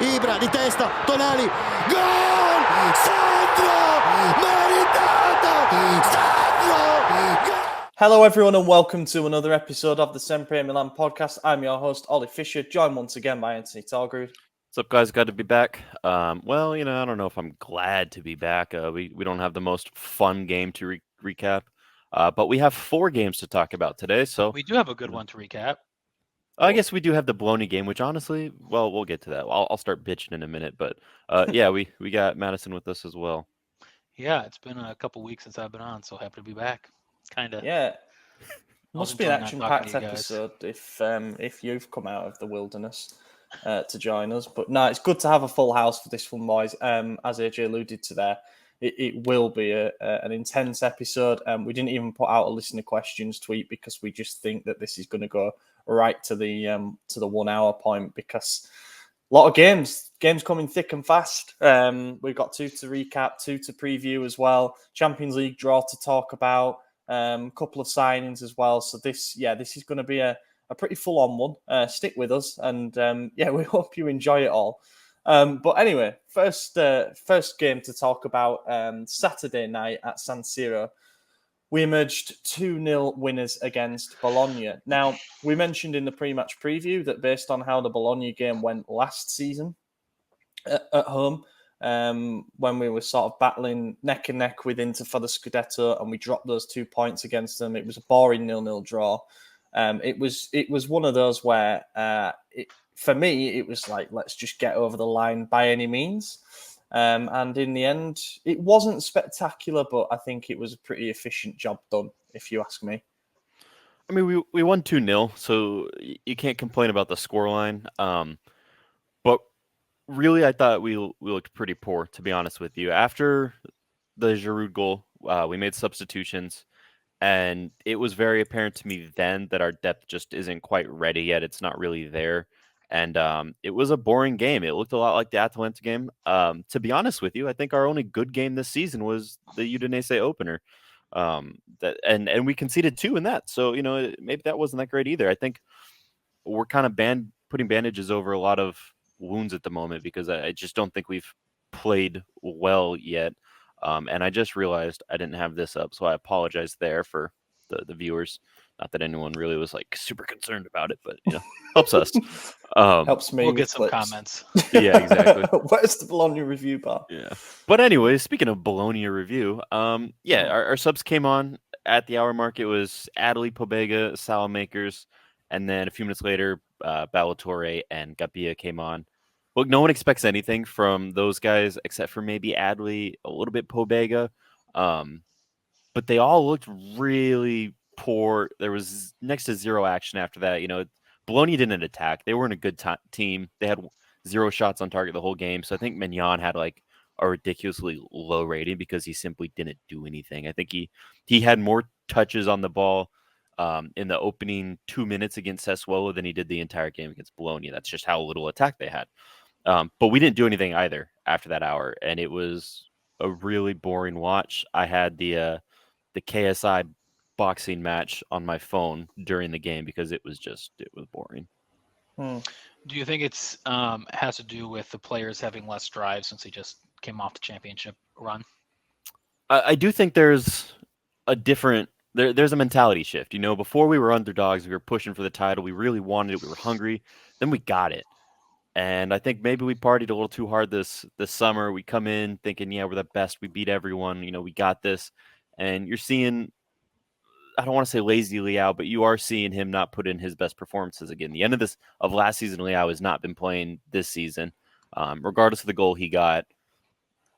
Ibra di testa, Tonali, gol! Sandro! Meritato! Sandro! Gol! Hello everyone and welcome to another episode of the SempreMilan podcast. I'm your host Ollie Fisher, joined once again by Anthony Talgrud. What's up, guys? Glad to be back. I don't know if I'm glad to be back. We don't have the most fun game to recap, but we have 4 games to talk about today. So we do have a good one to recap. I guess we do have the Bologna game, which honestly, well, we'll get to that. I'll start bitching in a minute, but yeah, we got Madison with us as well. Yeah, it's been a couple weeks since I've been on, so happy to be back. Kind of. Yeah, must be an enjoying not talking action-packed to you guys. episode if you've come out of the wilderness to join us. But no, it's good to have a full house for this one, boys. As AJ alluded to there, it will be an intense episode. We didn't even put out a listener questions tweet because we just think that this is going to go right to the 1 hour point because a lot of games coming thick and fast. We've got 2 to recap, 2 to preview as well. Champions League draw to talk about. Couple of signings as well. So this is going to be a pretty full-on one. Stick with us, and we hope you enjoy it all. But anyway, first game to talk about Saturday night at San Siro. We emerged 2-0 winners against Bologna. Now, we mentioned in the pre-match preview that based on how the Bologna game went last season at home, when we were sort of battling neck and neck with Inter for the Scudetto and we dropped those 2 points against them, it was a boring 0-0 draw. It was one of those where, for me, it was like, let's just get over the line by any means. And in the end, it wasn't spectacular, but I think it was a pretty efficient job done, if you ask me. I mean, we won 2-0, so you can't complain about the scoreline. But really, I thought we looked pretty poor, to be honest with you. After the Giroud goal, we made substitutions, and it was very apparent to me then that our depth just isn't quite ready yet. It's not really there. And it was a boring game. It looked a lot like the Atalanta game. To be honest with you, I think our only good game this season was the Udinese opener. And we conceded 2 in that. So, maybe that wasn't that great either. I think we're kind of putting bandages over a lot of wounds at the moment because I just don't think we've played well yet. And I just realized I didn't have this up, so I apologize there for the viewers. Not that anyone really was like super concerned about it, but helps us. Helps me. We'll get some comments. Yeah, exactly. Where's the Bologna review bar? Yeah. But anyways, speaking of Bologna review, our subs came on at the hour mark. It was Adley, Pobega, Salamakers, and then a few minutes later, Ballatore and Gabbia came on. Look, no one expects anything from those guys except for maybe Adley, a little bit Pobega. But they all looked really poor. There was next to zero action after that. Bologna didn't attack. They weren't a good team. They had 0 shots on target the whole game. So I think Mignon had like a ridiculously low rating because he simply didn't do anything. I think he had more touches on the ball in the opening 2 minutes against Sassuolo than he did the entire game against Bologna. That's just how little attack they had. But we didn't do anything either after that hour, and it was a really boring watch. I had the KSI boxing match on my phone during the game because it was boring. Do you think it's has to do with the players having less drive since they just came off the championship run? I do think there's a different there's a mentality shift. Before we were underdogs, we were pushing for the title. We really wanted it. We were hungry. Then we got it. And I think maybe we partied a little too hard this summer. We come in thinking, yeah, we're the best. We beat everyone. We got this. And you're seeing, I don't want to say lazy Leao, but you are seeing him not put in his best performances again. The end of last season, Leao has not been playing this season, regardless of the goal he got.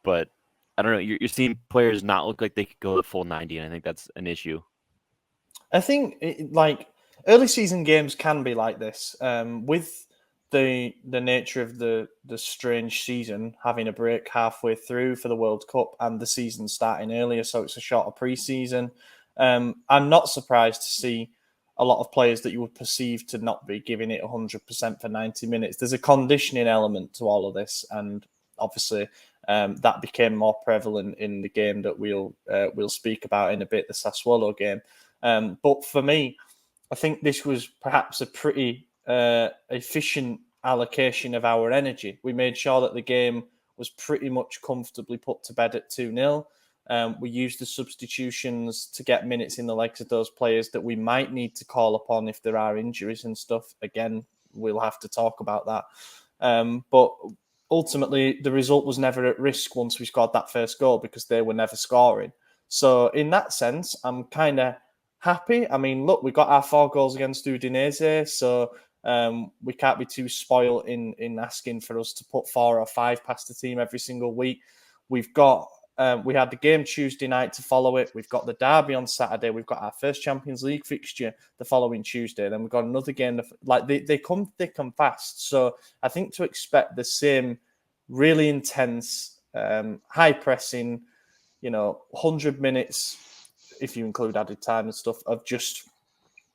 But I don't know. You're seeing players not look like they could go the full 90, and I think that's an issue. I think early season games can be like this. With the nature of the strange season, having a break halfway through for the World Cup and the season starting earlier, so it's a shorter pre-season. I'm not surprised to see a lot of players that you would perceive to not be giving it 100% for 90 minutes. There's a conditioning element to all of this, and obviously that became more prevalent in the game that we'll speak about in a bit, the Sassuolo game. But for me, I think this was perhaps a pretty efficient allocation of our energy. We made sure that the game was pretty much comfortably put to bed at 2-0. We used the substitutions to get minutes in the legs of those players that we might need to call upon if there are injuries and stuff. Again, we'll have to talk about that. But ultimately, the result was never at risk once we scored that first goal because they were never scoring. So in that sense, I'm kind of happy. I mean, look, we got our 4 goals against Udinese, so we can't be too spoiled in asking for us to put 4 or 5 past the team every single week. We've got we had the game Tuesday night to follow it. We've got the derby on Saturday. We've got our first Champions League fixture the following Tuesday. Then we've got another game. Like they come thick and fast. So I think to expect the same really intense, high pressing, 100 minutes, if you include added time and stuff, of just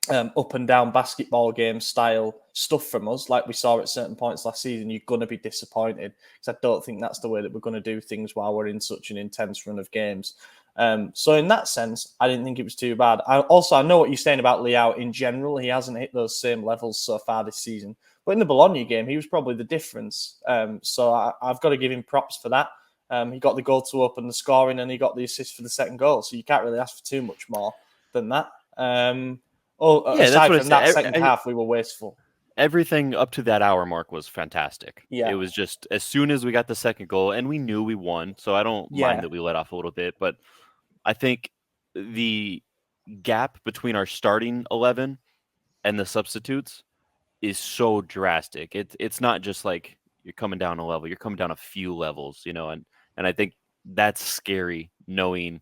up and down basketball game style stuff from us, like we saw at certain points last season, you're going to be disappointed because I don't think that's the way that we're going to do things while we're in such an intense run of games. So in that sense, I didn't think it was too bad. I know what you're saying about Leao in general. He hasn't hit those same levels so far this season. But in the Bologna game, he was probably the difference. So I've got to give him props for that. He got the goal to open the scoring and he got the assist for the second goal. So you can't really ask for too much more than that. Aside from that second half, we were wasteful. Everything up to that hour mark was fantastic. Yeah. It was just as soon as we got the second goal, and we knew we won, so I don't mind that we let off a little bit. But I think the gap between our starting 11 and the substitutes is so drastic. It's not just like you're coming down a level; you're coming down a few levels, and I think that's scary, knowing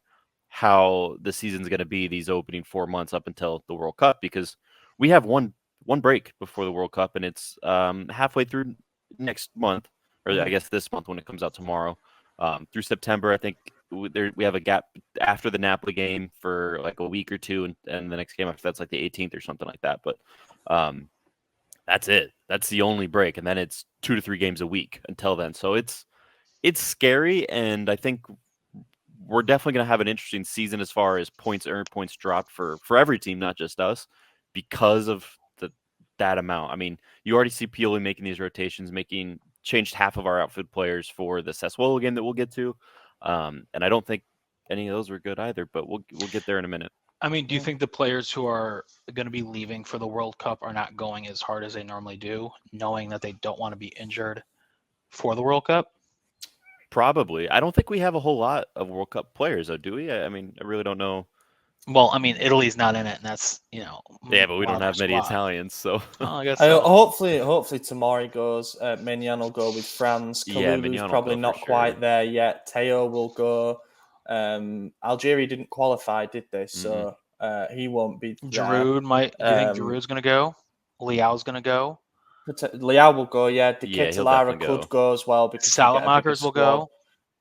how the season's going to be these opening 4 months up until the World Cup, because we have one break before the World Cup, and it's halfway through next month, or I guess this month when it comes out tomorrow, through September. I think we have a gap after the Napoli game for like a week or two, and the next game after that's like the 18th or something like that. But that's it. That's the only break, and then it's 2 to 3 games a week until then. So it's scary, and I think we're definitely going to have an interesting season as far as points earned, points dropped for every team, not just us, because of that amount. I mean, you already see Pioli making these rotations, changed half of our outfield players for the Sassuolo game that we'll get to, and I don't think any of those were good either. But we'll get there in a minute. I mean, do you think the players who are going to be leaving for the World Cup are not going as hard as they normally do, knowing that they don't want to be injured for the World Cup? Probably. I don't think we have a whole lot of World Cup players, though, do we? I mean, I really don't know. Well, I mean, Italy's not in it, and that's, Yeah, but we don't have many Italians, so. Well, I guess so. Hopefully Tomori goes. Maignan will go with France. Kalulu's probably not quite there yet. Teo will go. Algeria didn't qualify, did they? So he won't be there. Giroud might. Do you think Giroud's going to go? Leao's going to go? Leao will go, yeah. Ketelara could go as well because Salamakers will go.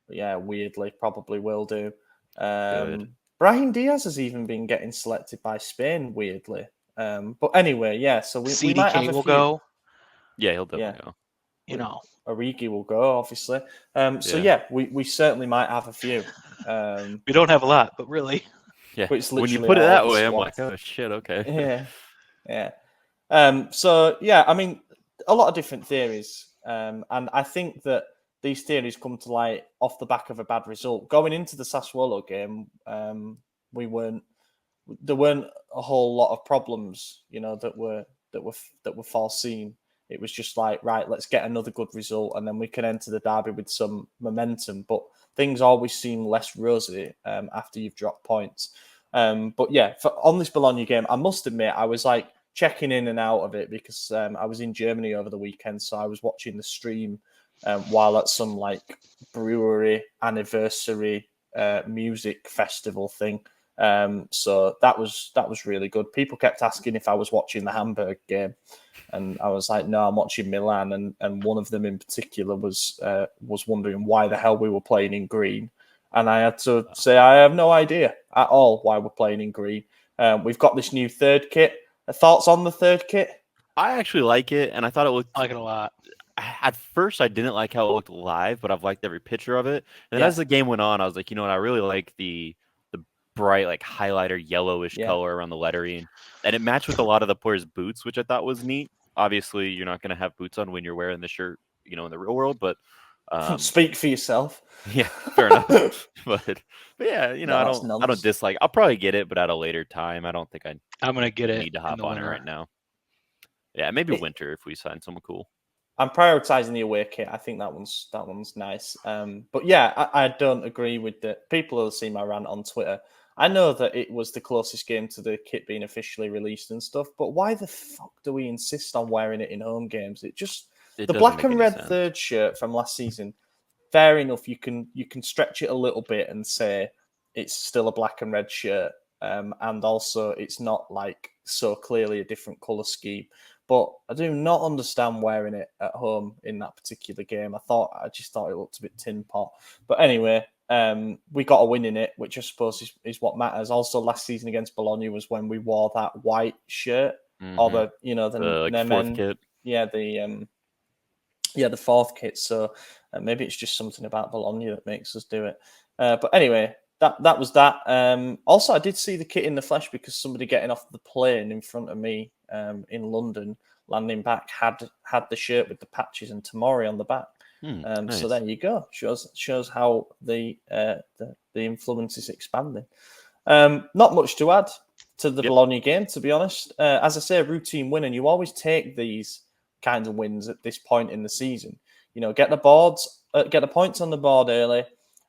Yeah, weirdly, probably will do. Brahim Diaz has even been getting selected by Spain, weirdly. But anyway, yeah. So we might have a will few. Go. Yeah, he'll definitely go. Origi will go, obviously. So we certainly might have a few. We don't have a lot, but really. Yeah. When you put it that way, I'm like, oh shit, okay. Yeah. I mean, a lot of different theories. And I think that these theories come to light off the back of a bad result. Going into the Sassuolo game, there weren't a whole lot of problems, that were foreseen. It was just like, right, let's get another good result, and then we can enter the derby with some momentum. But things always seem less rosy after you've dropped points. But yeah, on this Bologna game, I must admit, I was like checking in and out of it because I was in Germany over the weekend, so I was watching the stream while at some like brewery anniversary music festival thing. So that was really good. People kept asking if I was watching the Hamburg game, and I was like, no, I'm watching Milan. And one of them in particular was wondering why the hell we were playing in green. And I had to say, I have no idea at all why we're playing in green. We've got this new third kit. Thoughts on the third kit? I actually like it, and I thought it looked. I like it a lot. At first, I didn't like how it looked live, but I've liked every picture of it. And then as the game went on, I was like, I really like the bright, like highlighter yellowish color around the lettering, and it matched with a lot of the players' boots, which I thought was neat. Obviously, you're not going to have boots on when you're wearing the shirt, in the real world. But Speak for yourself. yeah, fair enough. But yeah, No, I that's don't nonsense. dislike. I'll probably get it, but at a later time. I don't think I I'm gonna get it need to in hop the on it winter. right now. Yeah, maybe winter if we sign someone cool. I'm prioritizing the away kit. I think that one's nice. But yeah, I don't agree with the people who'll see my rant on Twitter. I know that it was the closest game to the kit being officially released and stuff, but why the fuck do we insist on wearing it in home games? It The doesn't black make and any red sense. third shirt from last season, fair enough. You can stretch it a little bit and say it's still a black and red shirt, and also it's not like so clearly a different color scheme. But I do not understand wearing it at home in that particular game. I just thought it looked a bit tin pot. But anyway, we got a win in it, which I suppose is what matters. Also, last season against Bologna was when we wore that white shirt, or the like fourth kit. Yeah, the fourth kit. So maybe it's just something about Bologna that makes us do it. But anyway, that was that. Also, I did see the kit in the flesh because somebody getting off the plane in front of me in London, landing back, had the shirt with the patches and Tamori on the back. Nice. So there you go. Shows how the influence is expanding. Not much to add to the Bologna game, to be honest. As I say, a routine win, and you always take these kinds of wins at this point in the season. Get the points on the board early,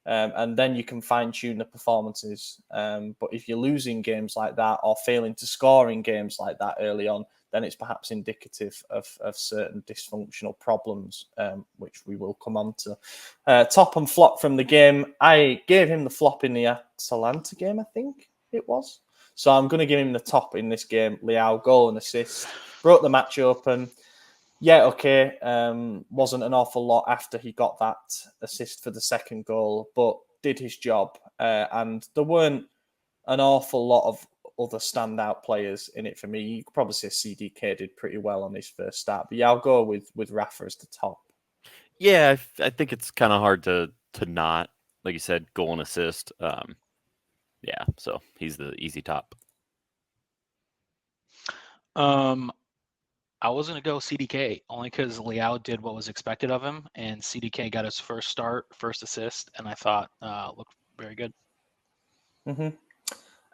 and then you can fine tune the performances. But if you're losing games like that or failing to score in games like that early on, then it's perhaps indicative of certain dysfunctional problems, which we will come on to. Top and flop from the game. I gave him the flop in the Atalanta game, I think it was. So I'm going to give him the top in this game. Leao, goal and assist. Broke the match open. Yeah, okay. Wasn't an awful lot after he got that assist for the second goal, but did his job. And there weren't an awful lot of other standout players in it for me. You could probably say CDK did pretty well on his first start. But yeah, I'll go with Rafa as the top. Yeah, I think it's kind of hard to not, like you said, goal and assist. Yeah, so he's the easy top. I was going to go CDK only because Leao did what was expected of him, and CDK got his first assist, and I thought looked very good. Mm-hmm.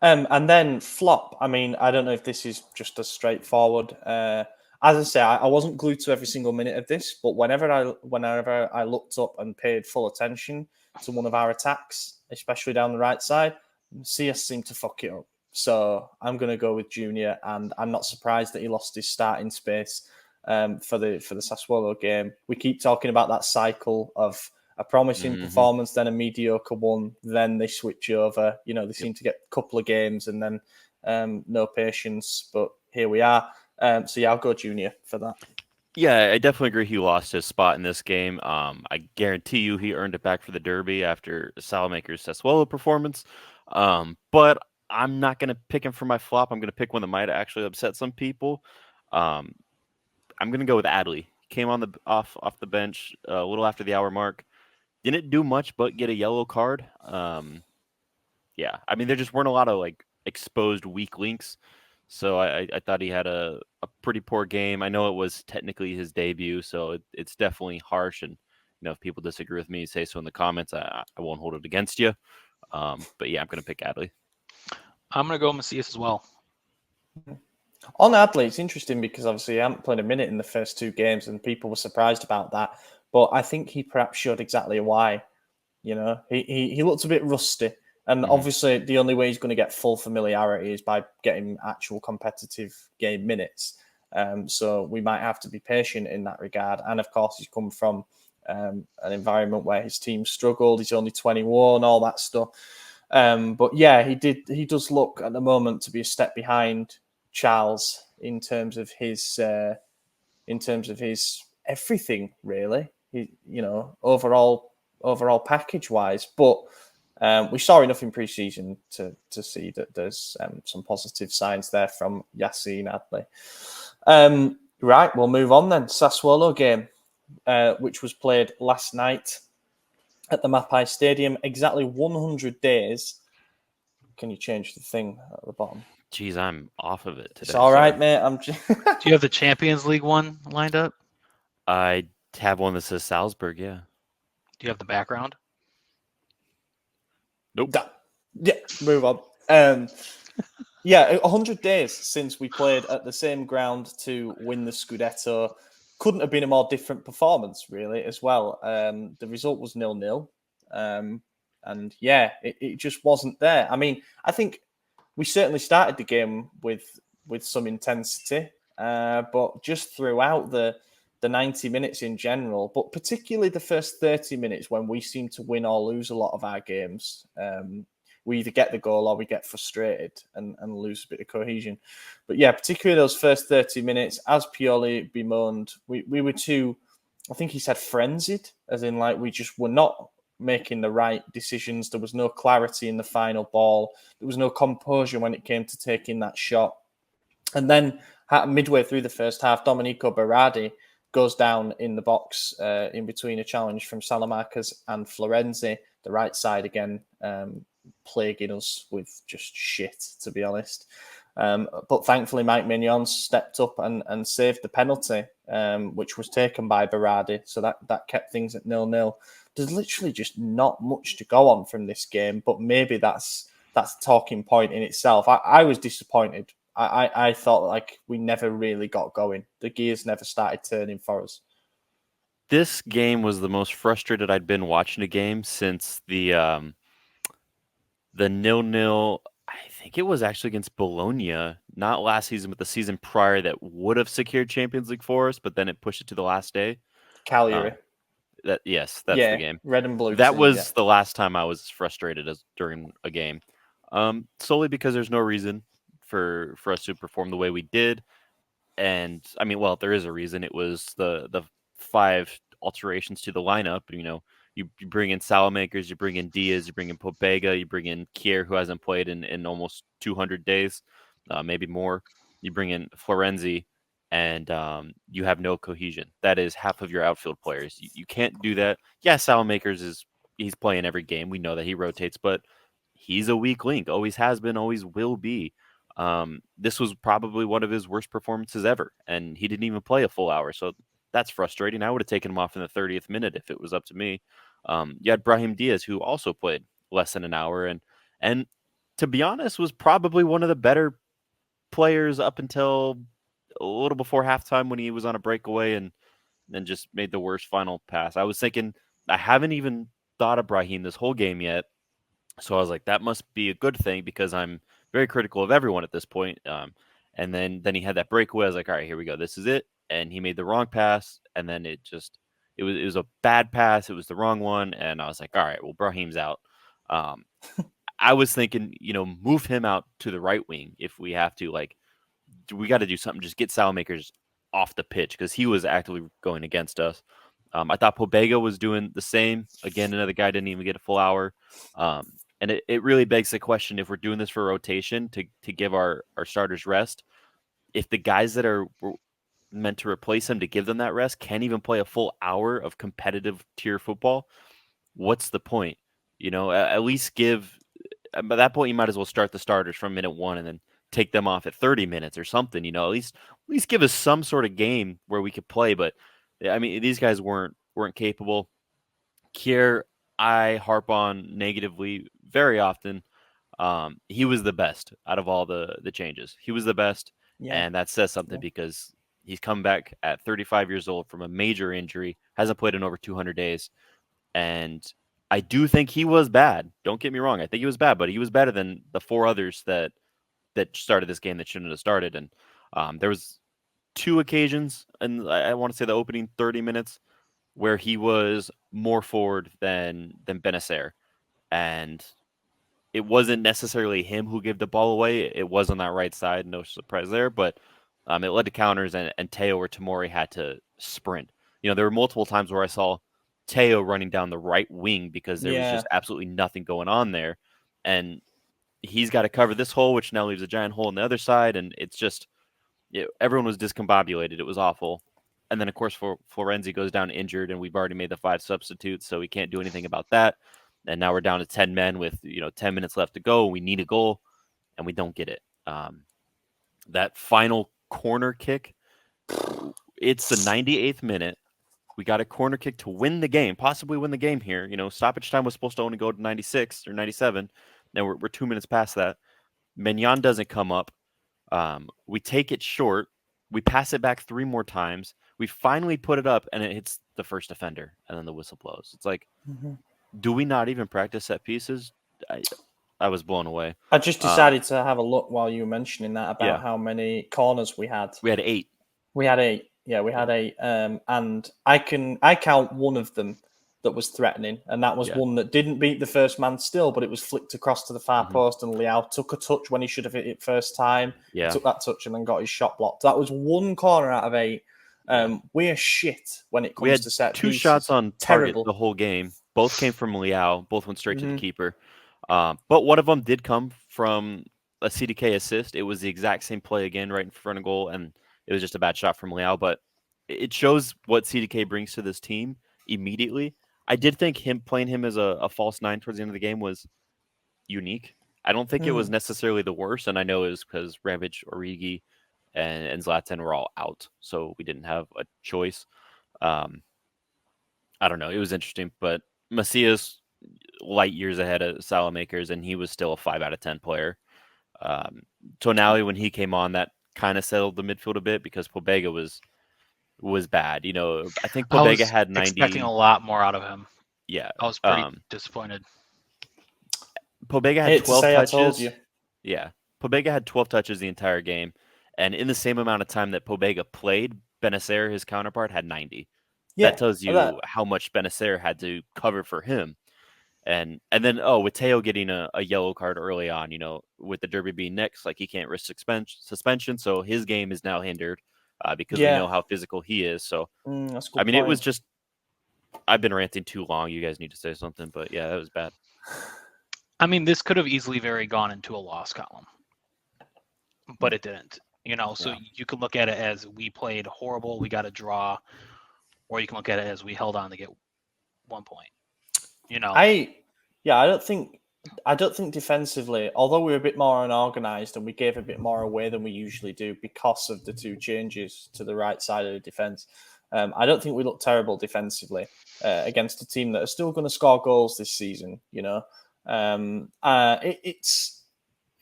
And then flop. I mean, I don't know if this is just as straightforward. As I say, I wasn't glued to every single minute of this, but whenever I looked up and paid full attention to one of our attacks, especially down the right side, CS seemed to fuck it up. So I'm going to go with Junior, and I'm not surprised that he lost his starting space for the Sassuolo game. We keep talking about that cycle of a promising performance, then a mediocre one, then they switch over. They seem to get a couple of games and then no patience. But here we are. So yeah, I'll go Junior for that. Yeah, I definitely agree he lost his spot in this game. I guarantee you he earned it back for the derby after Salamaker's Sassuolo performance. But I'm not going to pick him for my flop. I'm going to pick one that might actually upset some people. I'm going to go with Adley. Came on off the bench a little after the hour mark. Didn't do much but get a yellow card. Yeah, I mean, there just weren't a lot of exposed weak links. So I thought he had a pretty poor game. I know it was technically his debut, so it's definitely harsh. And if people disagree with me, say so in the comments. I won't hold it against you. But yeah, I'm going to pick Adley. I'm going to go Macias as well. On Adley, it's interesting because obviously he hadn't played a minute in the first two games, and people were surprised about that. But I think he perhaps showed exactly why. He looked a bit rusty. And obviously, the only way he's going to get full familiarity is by getting actual competitive game minutes. So we might have to be patient in that regard. And of course, he's come from an environment where his team struggled. He's only 21, all that stuff. But yeah, he does look at the moment to be a step behind Charles in terms of his everything, really. Overall package wise, but. We saw enough in pre-season to see that there's some positive signs there from Yassine Adley. Right, we'll move on then. Sassuolo game, which was played last night at the Mapai Stadium. Exactly 100 days. Can you change the thing at the bottom? Geez, I'm off of it today. It's all right, sorry. mate. I'm just... Do you have the Champions League one lined up? I have one that says Salzburg. Yeah. Do you have the background? Nope. Yeah, move on. 100 days since we played at the same ground to win the Scudetto. Couldn't have been a more different performance, really, as well. The result was 0-0. And yeah, it just wasn't there. I mean, I think we certainly started the game with some intensity, but just throughout the 90 minutes in general, but particularly the first 30 minutes when we seem to win or lose a lot of our games, we either get the goal or we get frustrated and lose a bit of cohesion. But yeah, particularly those first 30 minutes, as Pioli bemoaned, we were too, I think he said frenzied, as in like we just were not making the right decisions. There was no clarity in the final ball. There was no composure when it came to taking that shot. And then midway through the first half, Domenico Berardi goes down in the box in between a challenge from Salamanca's and Florenzi, the right side again, plaguing us with just shit, to be honest. But thankfully, Mike Mignon stepped up and saved the penalty, which was taken by Berardi. So that kept things at 0-0. There's literally just not much to go on from this game, but maybe that's a talking point in itself. I was disappointed. I thought like we never really got going. The gears never started turning for us. This game was the most frustrated I'd been watching a game since the 0-0. I think it was actually against Bologna, not last season, but the season prior that would have secured Champions League for us, but then it pushed it to the last day. Cagliari. That's the game. Red and blue. That was the last time I was frustrated as during a game. Solely because there's no reason for us to perform the way we did. And I mean, well, there is a reason. It was the 5 alterations to the lineup. You bring in Salamakers, you bring in Diaz, you bring in Pobega, you bring in Kier, who hasn't played in almost 200 days, maybe more. You bring in Florenzi, and you have no cohesion. That is half of your outfield players. You can't do that. Yeah, Salamakers he's playing every game. We know that he rotates, but he's a weak link. Always has been, always will be. This was probably one of his worst performances ever, and he didn't even play a full hour. So that's frustrating. I would have taken him off in the 30th minute if it was up to me. You had Brahim Diaz, who also played less than an hour, and to be honest, was probably one of the better players up until a little before halftime when he was on a breakaway and then just made the worst final pass. I was thinking, I haven't even thought of Brahim this whole game yet. So I was like, that must be a good thing because I'm very critical of everyone at this point. And then he had that breakaway. I was like, all right, here we go. This is it. And he made the wrong pass. And then it was a bad pass. It was the wrong one. And I was like, all right, well, Brahim's out. I was thinking, move him out to the right wing if we have to. Like, we got to do something. Just get Salamakers off the pitch because he was actively going against us. I thought Pobega was doing the same. Again, another guy didn't even get a full hour. And it really begs the question, if we're doing this for rotation to give our starters rest, if the guys that are meant to replace them to give them that rest can't even play a full hour of competitive tier football, what's the point? At least give – by that point, you might as well start the starters from minute 1 and then take them off at 30 minutes or something. At least give us some sort of game where we could play. But, I mean, these guys weren't capable. Kier, I harp on negatively very often. He was the best out of all the changes. He was the best, and that says something because he's come back at 35 years old from a major injury, hasn't played in over 200 days, and I do think he was bad. Don't get me wrong. I think he was bad, but he was better than the 4 others that started this game that shouldn't have started. And there was 2 occasions, and I want to say the opening 30 minutes, where he was more forward than Benacer. And it wasn't necessarily him who gave the ball away. It was on that right side. No surprise there. But it led to counters, and Teo or Tomori had to sprint. There were multiple times where I saw Teo running down the right wing because there was just absolutely nothing going on there. And he's got to cover this hole, which now leaves a giant hole on the other side. And it's just everyone was discombobulated. It was awful. And then, of course, Florenzi goes down injured, and we've already made the 5 substitutes, so we can't do anything about that. And now we're down to 10 men with 10 minutes left to go. We need a goal, and we don't get it. that final corner kick. It's the 98th minute. We got a corner kick to win the game, possibly win the game here. Stoppage time was supposed to only go to 96 or 97. Now we're 2 minutes past that. Mignon doesn't come up. We take it short. We pass it back 3 more times. We finally put it up, and it hits the first defender, and then the whistle blows. It's like, do we not even practice set pieces? I was blown away. I just decided to have a look while you were mentioning that about how many corners we had. We had 8. We had 8. Yeah, we had 8. And I count one of them that was threatening, and that was one that didn't beat the first man still, but it was flicked across to the far post, and Leao took a touch when he should have hit it first time. Yeah. Took that touch and then got his shot blocked. That was 1 corner out of 8. We're shit when it comes to set 2 pieces. shots on target Terrible. the whole game. Both came from Leao. Both went straight to the keeper. But one of them did come from a CDK assist. It was the exact same play again, right in front of goal, and it was just a bad shot from Leao. But it shows what CDK brings to this team immediately. I did think playing him as a false 9 towards the end of the game was unique. I don't think it was necessarily the worst, and I know it was because Ramage, Origi, and Zlatan were all out, so we didn't have a choice. I don't know. It was interesting, but Macias light years ahead of Salamakers, and he was still a 5 out of 10 player. Tonali, when he came on, that kind of settled the midfield a bit because Pobega was bad. I think Pobega had 90. Expecting a lot more out of him. Yeah, I was pretty disappointed. Pobega had 12 touches. I told you. Yeah, Pobega had 12 touches the entire game, and in the same amount of time that Pobega played, Benacer, his counterpart, had 90. Yeah, that tells you how much Benacer had to cover for him. And then with Teo getting a yellow card early on, with the derby being next, like he can't risk suspension, so his game is now hindered because we know how physical he is. So that's a good I mean, point. it was just I've been ranting too long. You guys need to say something, but yeah, that was bad. I mean, this could have easily gone into a loss column, but it didn't. So you can look at it as we played horrible, we got a draw, or you can look at it as we held on to get 1 point. I don't think defensively, although we were a bit more unorganized and we gave a bit more away than we usually do because of the 2 changes to the right side of the defense. I don't think we look terrible defensively against a team that are still going to score goals this season.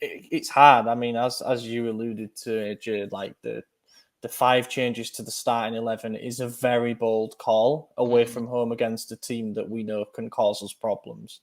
It's hard. I mean, as you alluded to, AJ, like the 5 changes to the starting 11 is a very bold call away from home against a team that we know can cause us problems.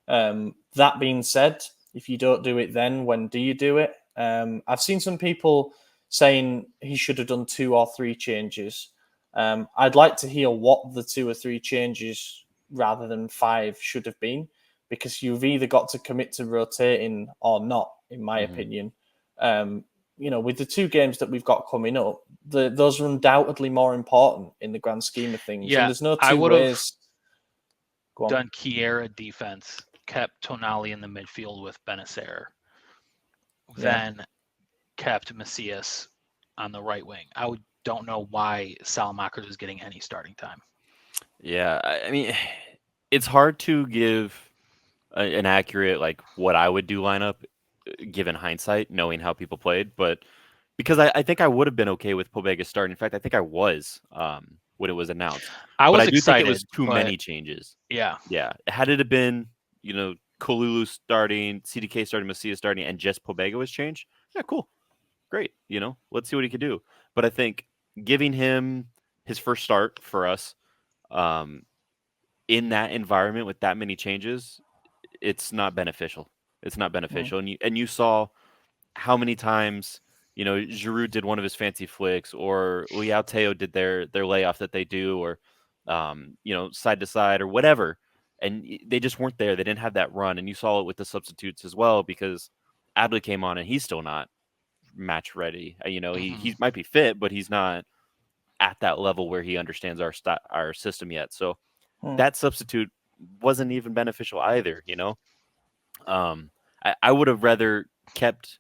That being said, if you don't do it then, when do you do it? I've seen some people saying he should have done 2 or 3 changes. I'd like to hear what the 2 or 3 changes rather than 5 should have been, because you've either got to commit to rotating or not, in my opinion. With the 2 games that we've got coming up, those are undoubtedly more important in the grand scheme of things. Yeah, and there's no 2 I would ways. have done Kiera defense, kept Tonali in the midfield with Benacer, then kept Macias on the right wing. I don't know why Salamakers is getting any starting time. Yeah, I mean, it's hard to give an accurate, what I would do lineup given hindsight, knowing how people played, but because I think I would have been okay with Pobega starting. In fact, I think I was when it was announced. I do excited, think it was too many changes. Yeah. Had it have been, Kalulu starting, CDK starting, Macias starting, and just Pobega was changed, yeah, cool, great. Let's see what he could do. But I think giving him his first start for us in that environment with that many changes, it's not beneficial. It's not beneficial. And you saw how many times, Giroud did one of his fancy flicks, or Leao Teo did their layoff that they do, or side to side or whatever, and they just weren't there. They didn't have that run, and you saw it with the substitutes as well, because Adley came on and he's still not match ready. He might be fit, but he's not at that level where he understands our system yet. So that substitute wasn't even beneficial either. I would have rather kept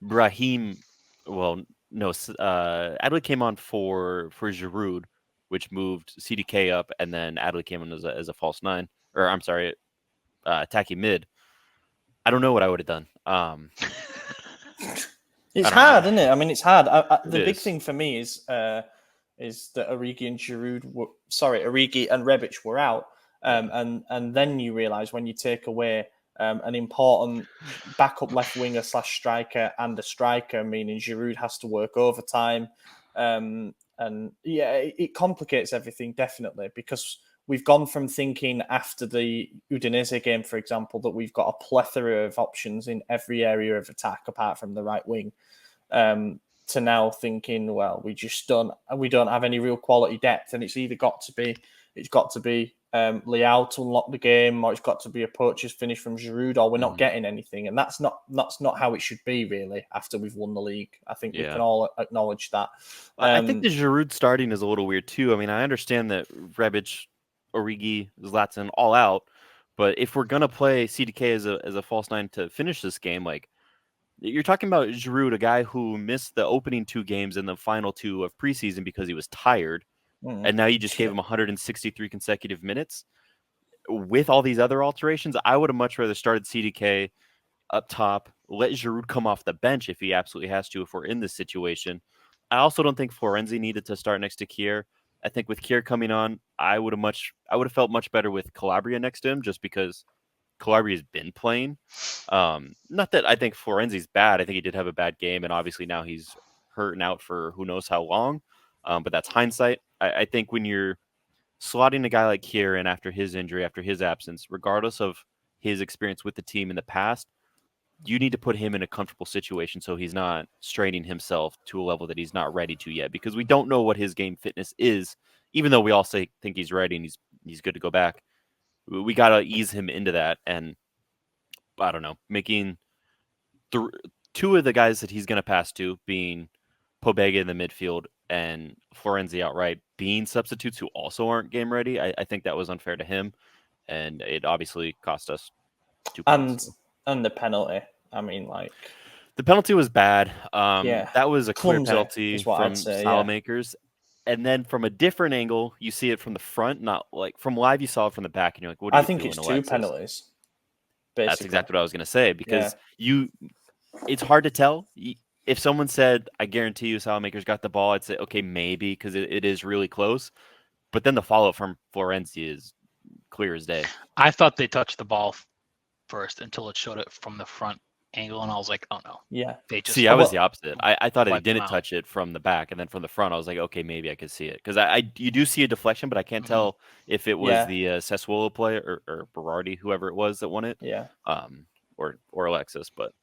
Brahim. Well, no, Adley came on for Giroud, which moved CDK up, and then Adley came on as a false 9, or I'm sorry, attacking mid. I don't know what I would have done. It's hard, isn't it? I mean, it's hard. The big thing for me is that Origi and Rebic were out, and then you realise when you take away an important backup left winger / striker and a striker, meaning Giroud has to work overtime, and it complicates everything definitely, because we've gone from thinking after the Udinese game, for example, that we've got a plethora of options in every area of attack apart from the right wing, to now thinking, well, we don't have any real quality depth, and it's either got to be Leao to unlock the game, or it's got to be a poacher's finish from Giroud, or we're not getting anything, and that's not how it should be really. After we've won the league, I think we can all acknowledge that. I think the Giroud starting is a little weird too. I mean, I understand that Rebic, Origi, Zlatan all out, but if we're gonna play CDK as a false nine to finish this game, like, you're talking about Giroud, a guy who missed the opening 2 games and the final 2 of preseason because he was tired, and now you just gave him 163 consecutive minutes. With all these other alterations, I would have much rather started CDK up top, let Giroud come off the bench if he absolutely has to, if we're in this situation. I also don't think Florenzi needed to start next to Kier. I think with Kier coming on, I would have felt much better with Calabria next to him, just because Calabria's been playing. Not that I think Florenzi's bad. I think he did have a bad game, and obviously now he's hurt and out for who knows how long. But that's hindsight. I think when you're slotting a guy like Kier in after his injury, after his absence, regardless of his experience with the team in the past, you need to put him in a comfortable situation so he's not straining himself to a level that he's not ready to yet, because we don't know what his game fitness is. Even though we all think he's ready and he's good to go back, we got to ease him into that. And I don't know, making 2 of the guys that he's going to pass to, being Pobega in the midfield and Florenzi outright, being substitutes who also aren't game ready, I think that was unfair to him, and it obviously cost us 2 points. And the penalty. I mean, like, the penalty was bad. That was a clear penalty from Salamakers. And then from a different angle, you see it from the front, not like from live. You saw it from the back, and you're like, "What are you doing?" I think it's 2 penalties. Basically. That's exactly what I was going to say, because it's hard to tell. If someone said, "I guarantee you, Salamakers got the ball," I'd say, "Okay, maybe," because it is really close. But then the follow-up from Florenzi is clear as day. I thought they touched the ball first until it showed it from the front angle, and I was like, "Oh no!" Yeah. I was the opposite. I thought he didn't touch it from the back, and then from the front, I was like, "Okay, maybe I could see it," because you do see a deflection, but I can't tell if it was the Sassuolo player or Berardi, whoever it was that won it. Yeah. Or Alexis, but.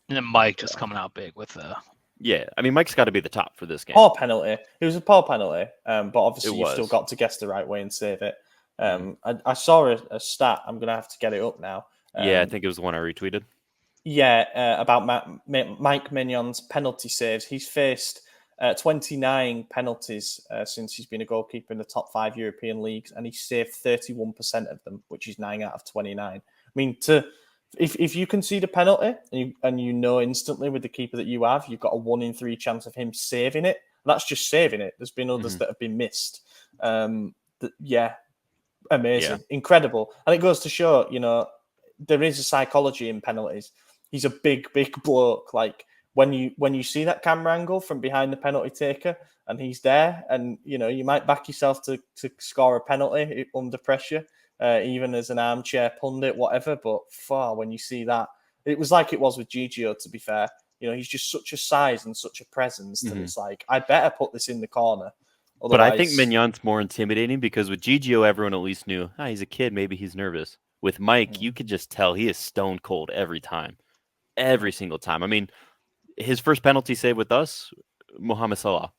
And then Mike just coming out big with the. Yeah, I mean, Mike's got to be the top for this game. Poor penalty. It was a poor penalty, but obviously you've still got to guess the right way and save it. I saw a stat. I'm going to have to get it up now. I think it was the one I retweeted. Yeah, about Mike Mignon's penalty saves. He's faced 29 penalties since he's been a goalkeeper in the top 5 European leagues, and he's saved 31% of them, which is 9 out of 29. I mean, if you concede a penalty and you know instantly with the keeper that you have, you've got a 1 in 3 chance of him saving it. And that's just saving it. There's been others that have been missed. Amazing, incredible, and it goes to show, there is a psychology in penalties. He's a big bloke. Like when you see that camera angle from behind the penalty taker, and he's there, and you might back yourself to score a penalty under pressure. Even as an armchair pundit, whatever. But when you see that, it was like it was with Gigio, to be fair. He's just such a size and such a presence that it's like, I better put this in the corner. Otherwise... But I think Mignon's more intimidating, because with Gigio, everyone at least knew, he's a kid, maybe he's nervous. With Mike, you could just tell he is stone cold every time. Every single time. I mean, his first penalty save with us, Mohamed Salah.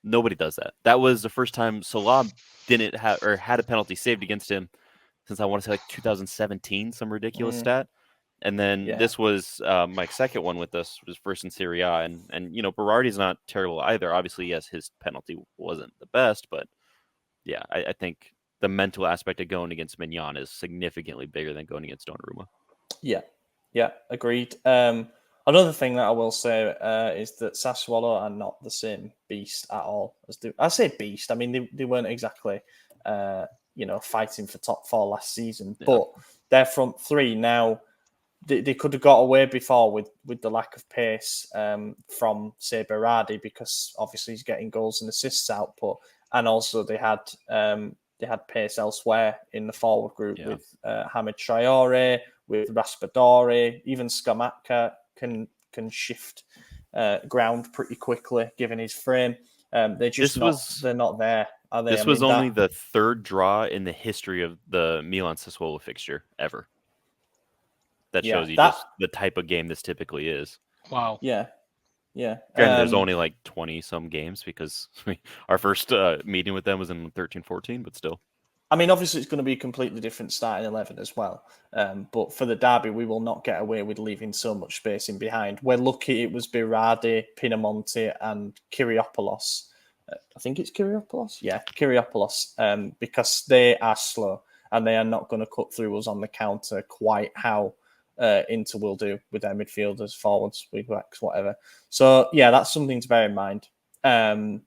Nobody does that. That was the first time Salah didn't have or had a penalty saved against him since I want to say like 2017, some ridiculous stat. And then this was Mike's second one with us, was first in Serie A. And Berardi's not terrible either. Obviously, yes, his penalty wasn't the best, but I think the mental aspect of going against Mignon is significantly bigger than going against Donnarumma. Yeah, agreed. Another thing that I will say is that Sassuolo are not the same beast at all. I say beast. I mean, they weren't exactly, fighting for top 4 last season. But their front 3 now, they could have got away before with the lack of pace from, say, Berardi, because obviously he's getting goals and assists output, and also they had pace elsewhere in the forward group with Hamid Traore, with Raspadori, even Skamatka can shift ground pretty quickly given his frame. They're not there, are they? This was only the third draw in the history of the Milan Sassuolo fixture ever. That shows you just the type of game this typically is. Wow. Yeah. Granted, there's only like 20 some games because our first meeting with them was in 13-14, but still. I mean, obviously, it's going to be a completely different starting 11 as well. But for the derby, we will not get away with leaving so much space in behind. We're lucky it was Berardi, Pinamonti, and Kyriopoulos. I think it's Kyriopoulos. Yeah, Kyriopoulos, because they are slow and they are not going to cut through us on the counter quite how Inter will do with their midfielders, forwards, wing-backs, whatever. So, yeah, that's something to bear in mind. And,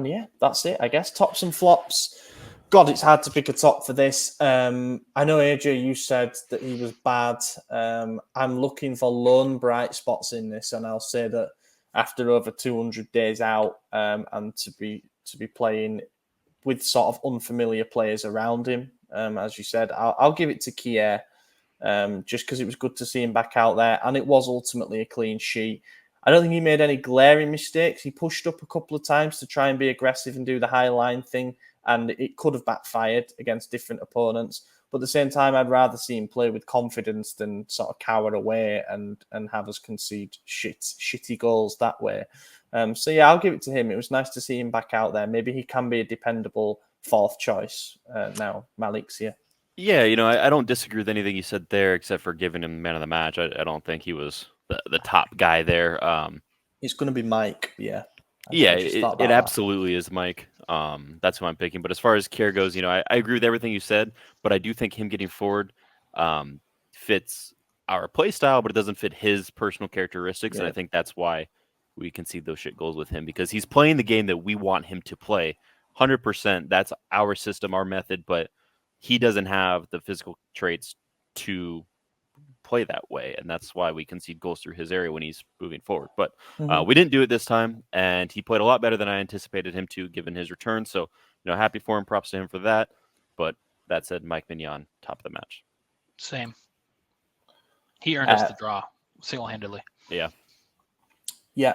yeah, that's it, I guess. Tops and flops. God, it's hard to pick a top for this. I know, AJ, you said that he was bad. I'm looking for lone bright spots in this, and I'll say that after over 200 days out and to be playing with sort of unfamiliar players around him, as you said, I'll give it to Kier. Just because it was good to see him back out there, and it was ultimately a clean sheet. I don't think he made any glaring mistakes. He pushed up a couple of times to try and be aggressive and do the high line thing, and it could have backfired against different opponents. But at the same time, I'd rather see him play with confidence than sort of cower away and have us concede shitty goals that way. So yeah, I'll give it to him. It was nice to see him back out there. Maybe he can be a dependable fourth choice now. Malik's here. Yeah, I don't disagree with anything you said there, except for giving him man of the match. I don't think he was the top guy there. It's going to be Mike, yeah. It absolutely is Mike. That's who I'm picking. But as far as Kier goes, I agree with everything you said, but I do think him getting forward fits our play style, but it doesn't fit his personal characteristics. Yeah. And I think that's why we concede those shit goals with him, because he's playing the game that we want him to play. 100%. That's our system, our method, but he doesn't have the physical traits to play that way, and that's why we concede goals through his area when he's moving forward. But we didn't do it this time, and he played a lot better than I anticipated him to, given his return. So, happy for him, props to him for that. But that said, Mike Mignon, top of the match. Same. He earned us the draw single-handedly. Yeah. Yeah.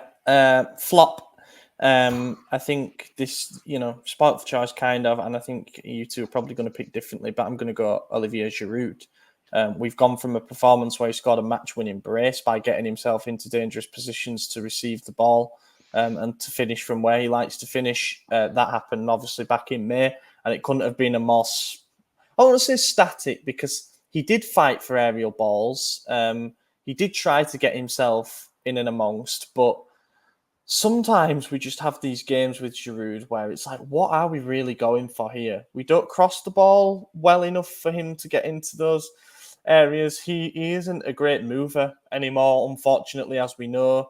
Flop. I think this, spoiled for choice kind of, and I think you two are probably going to pick differently, but I'm going to go Olivier Giroud. We've gone from a performance where he scored a match-winning brace by getting himself into dangerous positions to receive the ball and to finish from where he likes to finish. That happened obviously back in May, and it couldn't have been a more, I want to say static, because he did fight for aerial balls. He did try to get himself in and amongst, but sometimes we just have these games with Giroud where it's like, what are we really going for here? We don't cross the ball well enough for him to get into those areas. He isn't a great mover anymore, unfortunately, as we know.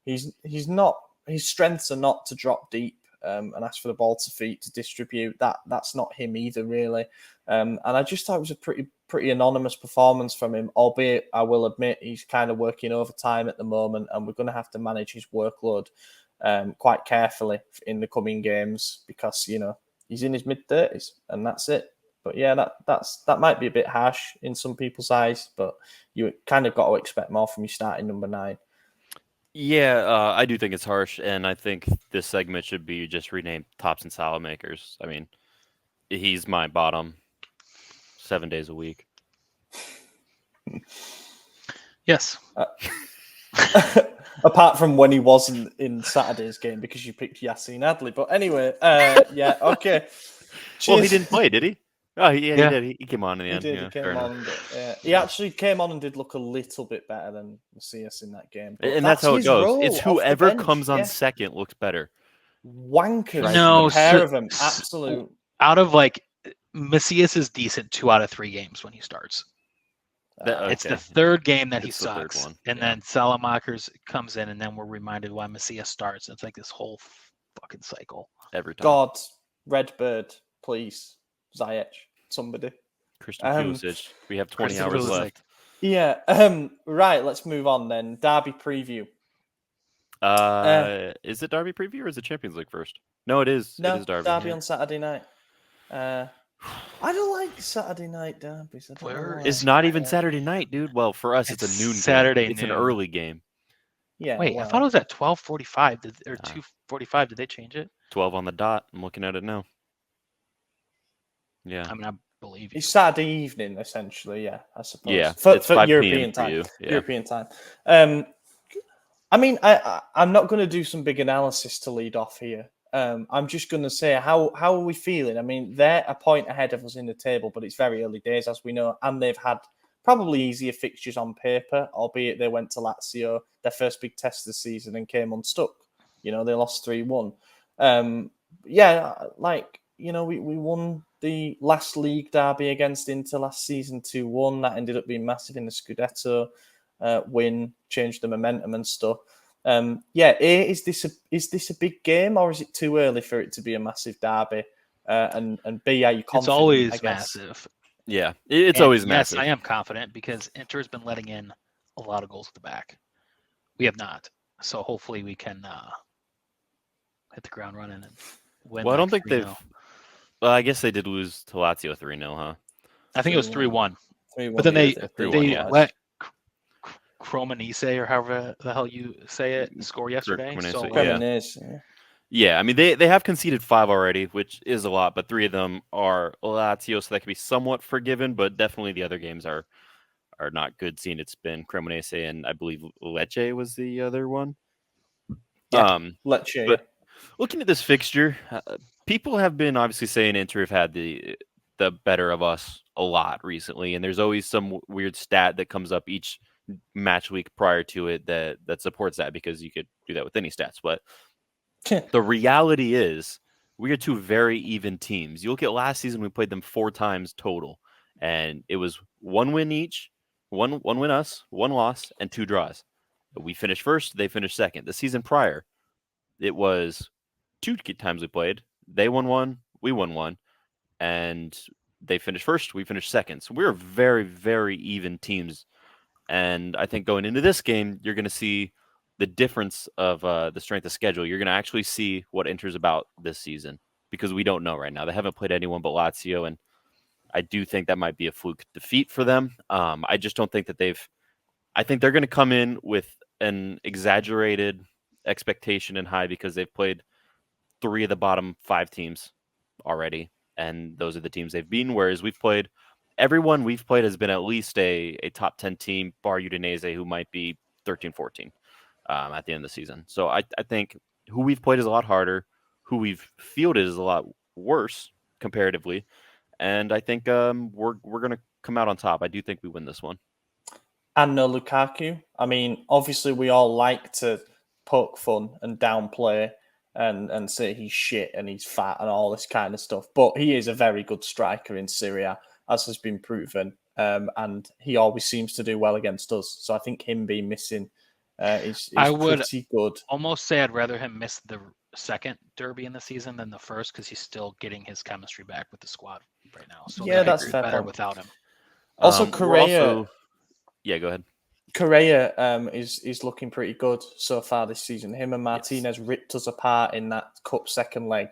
He's not. His strengths are not to drop deep and ask for the ball to feet to distribute. That's not him either, really. And I just thought it was a pretty anonymous performance from him, albeit I will admit he's kind of working overtime at the moment, and we're going to have to manage his workload quite carefully in the coming games, because he's in his mid-30s and that's it. But yeah, that might be a bit harsh in some people's eyes, but you kind of got to expect more from your starting number 9. Yeah, I do think it's harsh, and I think this segment should be just renamed Tops and Salad Makers. I mean, he's my bottom 7 days a week. Yes. Apart from when he wasn't in Saturday's game because you picked Yassine Adli. But anyway, yeah, okay. Cheers. Well, he didn't play, did he? Oh, yeah. He did. He came on in the end. He came on. He actually came on and did look a little bit better than Macias in that game. And that's how it goes. It's whoever comes on second looks better. Wankers. No, the pair of them. Absolute. Out of Macias is decent 2 out of 3 games when he starts. It's the third game that he sucks. And then Salamakers comes in, and then we're reminded why Macias starts. It's like this whole fucking cycle. Every time. God, Redbird, please. Ziyech, somebody. Christian Pulisic. We have 20 hours left. Yeah. Right. Let's move on then. Derby preview. Is it Derby preview or is it Champions League first? No, it is. No, it is Derby. Derby on Saturday night. I don't like Saturday night derbies. I don't know why. It's not even Saturday night, dude. Well, for us, it's a noon Saturday game. It's noon. an early game. Yeah. Wait, I thought it was at 12:45 or 2:45. Did they change it? 12 on the dot. I'm looking at it now. Yeah. I mean, I believe you. It's Saturday evening, essentially. Yeah, I suppose. Yeah, for it's 5 European p.m. time. for you. Yeah. European time. I mean, I'm not going to do some big analysis to lead off here. I'm just going to say how are we feeling? I mean, they're a point ahead of us in the table, but it's very early days, as we know, and they've had probably easier fixtures on paper, albeit they went to Lazio, their first big test of the season, and came unstuck. You know, they lost 3-1. We won the last league derby against Inter last season 2-1. That ended up being massive in the Scudetto win, changed the momentum and stuff. Is this a big game, or is it too early for it to be a massive derby? And B, are you confident? It's always massive. Yeah, it's always yes, massive. Yes, I am confident because Inter has been letting in a lot of goals at the back. We have not. So hopefully we can hit the ground running and win. Well, I don't think 3-0. Well, I guess they did lose to Lazio 3-0, huh? I think it was 3-1. 3-1. But then they 3-1, let Cremonese, or however the hell you say it, score yesterday. Yeah, I mean, they have conceded 5 already, which is a lot, but 3 of them are Lazio, so that could be somewhat forgiven, but definitely the other games are not good, seeing it's been Cremonese and I believe Lecce was the other one. Yeah, Lecce. But looking at this fixture, people have been obviously saying Inter have had the better of us a lot recently, and there's always some weird stat that comes up each match week prior to it that supports that, because you could do that with any stats. But the reality is we are 2 very even teams. You look at last season, we played them 4 times total, and it was 1 win each, one win us, 1 loss, and 2 draws. We finished first, they finished second. The season prior, it was 2 times we played. They won 1, we won 1, and they finished first, we finished second. So we're very, very even teams. And I think going into this game, you're going to see the difference of the strength of schedule. You're going to actually see what Inter's about this season, because we don't know right now. They haven't played anyone but Lazio, and I do think that might be a fluke defeat for them. I just don't think that I think they're going to come in with an exaggerated expectation and high, because they've played 3 of the bottom 5 teams already, and those are the teams they've beaten, whereas everyone we've played has been at least a top 10 team, bar Udinese, who might be 13-14 at the end of the season. So I think who we've played is a lot harder, who we've fielded is a lot worse comparatively, and I think we're going to come out on top. I do think we win this one. And no Lukaku. I mean, obviously we all like to poke fun and downplay and say he's shit and he's fat and all this kind of stuff, but he is a very good striker in Syria, as has been proven, and he always seems to do well against us. So I think him being missing is pretty good. Almost say I'd rather him miss the second derby in the season than the first, because he's still getting his chemistry back with the squad right now. So yeah, that's fair. Better without him. Also, Correa. Yeah, go ahead. Correa is looking pretty good so far this season. Him and Martinez ripped us apart in that cup second leg.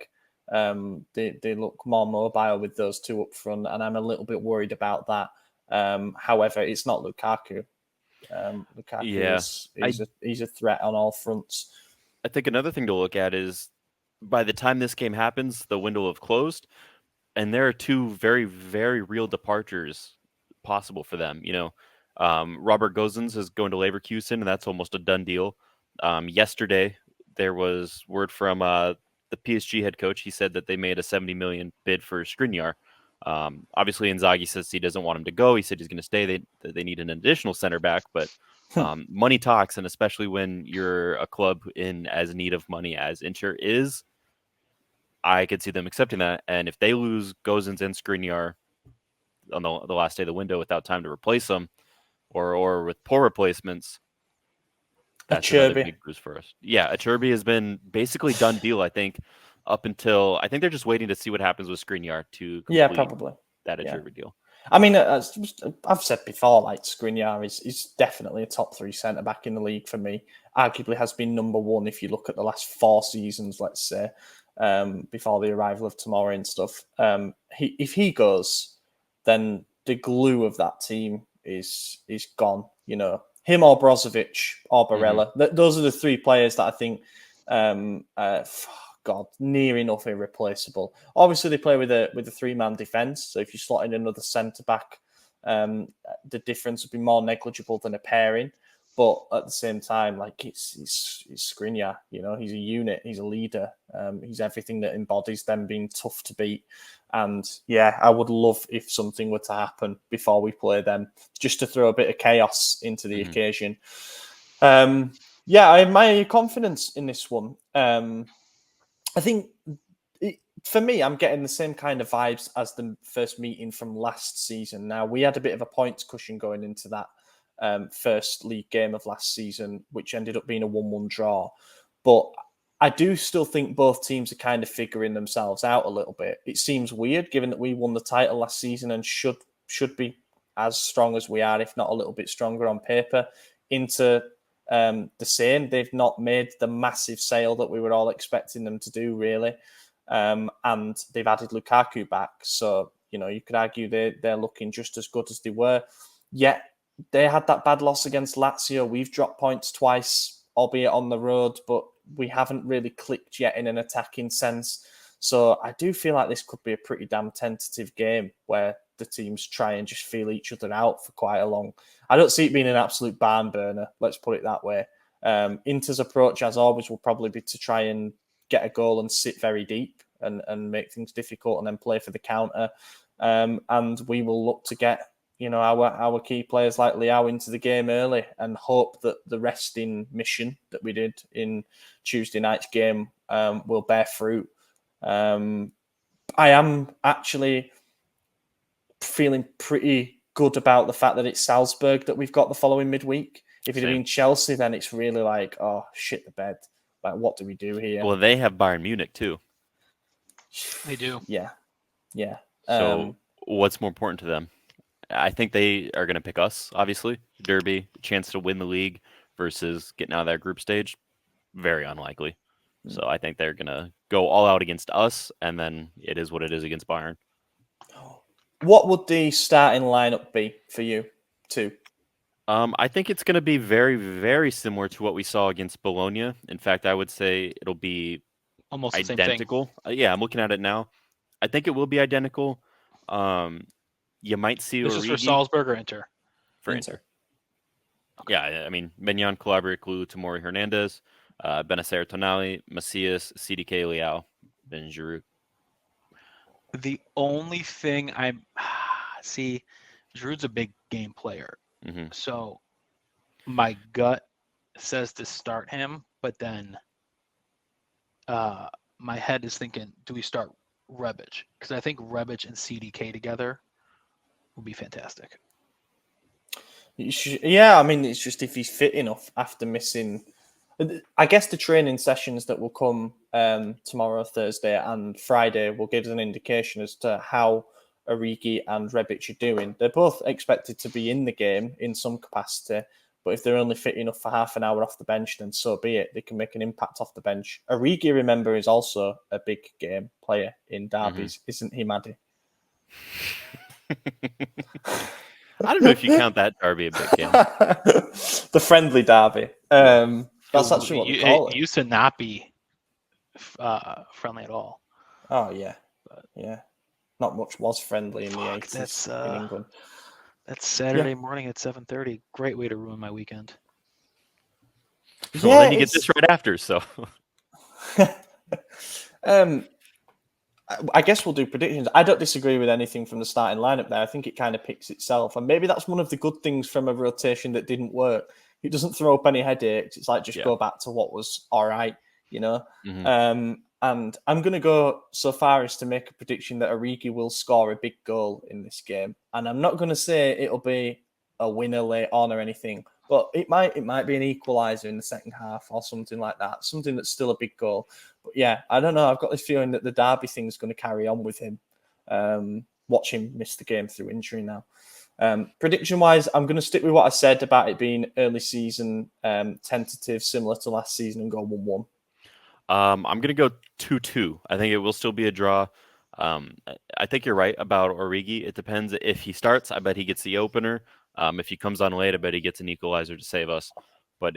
They look more mobile with those 2 up front, and I'm a little bit worried about that. However, it's not Lukaku. Lukaku he's a threat on all fronts. I think another thing to look at is by the time this game happens, the window will have closed, and there are 2 very, very real departures possible for them. You know, Robert Gosens is going to Leverkusen, and that's almost a done deal. Yesterday, there was word from the PSG head coach. He said that they made a 70 million bid for Skriniar. Obviously, Inzaghi says he doesn't want him to go. He said he's going to stay. They need an additional center back, but money talks, and especially when you're a club in as need of money as Inter is, I could see them accepting that. And if they lose Gosens and Skriniar on the last day of the window without time to replace them, or with poor replacements, that's another big bruise for us. Yeah, Acerbi has been basically done deal, I think, up until I think they're just waiting to see what happens with Skriniar to complete. Yeah, probably. that Acerbi deal. I mean, I've said before, like Skriniar is definitely a top 3 centre back in the league for me. Arguably has been number 1 if you look at the last 4 seasons, let's say, before the arrival of Tomori and stuff. If he goes, then the glue of that team is gone. You know, him or Brozovic or Barella. Those are the 3 players that I think. God, near enough irreplaceable. Obviously, they play with a 3-man defence, so if you slot in another centre back, the difference would be more negligible than a pairing. But at the same time, like it's Skriniar, you know, he's a unit, he's a leader, he's everything that embodies them being tough to beat. And yeah, I would love if something were to happen before we play them, just to throw a bit of chaos into the occasion. I admire your confidence in this one. I think for me, I'm getting the same kind of vibes as the first meeting from last season. Now, we had a bit of a points cushion going into that first league game of last season, which ended up being a 1-1 draw. But I do still think both teams are kind of figuring themselves out a little bit. It seems weird, given that we won the title last season and should be as strong as we are, if not a little bit stronger on paper, into the same. They've not made the massive sale that we were all expecting them to do, really. And they've added Lukaku back. So, you know, you could argue they're looking just as good as they were. Yet they had that bad loss against Lazio. We've dropped points twice, albeit on the road, but we haven't really clicked yet in an attacking sense. So I do feel like this could be a pretty damn tentative game where the teams try and just feel each other out for quite a long. I don't see it being an absolute barn burner, let's put it that way. Inter's approach, as always, will probably be to try and get a goal and sit very deep and make things difficult and then play for the counter. And we will look to get, you know, our key players like Leao into the game early and hope that the resting mission that we did in Tuesday night's game will bear fruit. I am actually feeling pretty good about the fact that it's Salzburg that we've got the following midweek. If it had been Chelsea, then it's really like, oh, shit the bed. Like, what do we do here? Well, they have Bayern Munich too. They do. Yeah. So what's more important to them? I think they are going to pick us, obviously. Derby, chance to win the league versus getting out of that group stage. Very unlikely. So I think they're going to go all out against us, and then it is what it is against Bayern. What would the starting lineup be for you two? I think it's going to be very, very similar to what we saw against Bologna. In fact, I would say it'll be almost identical. The same thing. Yeah, I'm looking at it now. I think it will be identical. You might see This Origi is for Salzburg or Inter? For Inter. Okay. Yeah, I mean, Mignon, Calabria, Kalu, Tomori, Hernandez, Benacer, Tonali, Macias, CDK, Leao, Ben Giroud. The only thing see, Giroud's a big game player. So my gut says to start him, but then my head is thinking, do we start Rebic? Because I think Rebic and CDK together would be fantastic. Yeah, I mean, it's just if he's fit enough after missing. I guess the training sessions that will come tomorrow, Thursday, and Friday will give us an indication as to how Origi and Rebic are doing. They're both expected to be in the game in some capacity, but if they're only fit enough for half an hour off the bench, then so be it. They can make an impact off the bench. Origi, remember, is also a big game player in derbies, isn't he, Maddie? I don't know if you count that derby a big game. The friendly derby. That's actually what we call it. It used to not be friendly at all. Oh, yeah. Yeah. Not much was friendly in the 80s in England. That's Saturday morning at 7:30. Great way to ruin my weekend. Well, then you get this right after, so. I guess we'll do predictions. I don't disagree with anything from the starting lineup there. I think it kind of picks itself. And maybe that's one of the good things from a rotation that didn't work. It doesn't throw up any headaches. It's like just go back to what was all right, you know? And I'm going to go so far as to make a prediction that Origi will score a big goal in this game. And I'm not going to say it'll be a winner late on or anything, but it might be an equaliser in the second half or something like that. Something that's still a big goal. But yeah, I don't know. I've got this feeling that the derby thing is going to carry on with him. watch him miss the game through injury now. Prediction-wise, I'm going to stick with what I said about it being early season tentative, similar to last season, and go 1-1. I'm going to go 2-2. I think it will still be a draw. I think you're right about Origi. It depends if he starts. I bet he gets the opener. If he comes on late, I bet he gets an equalizer to save us. But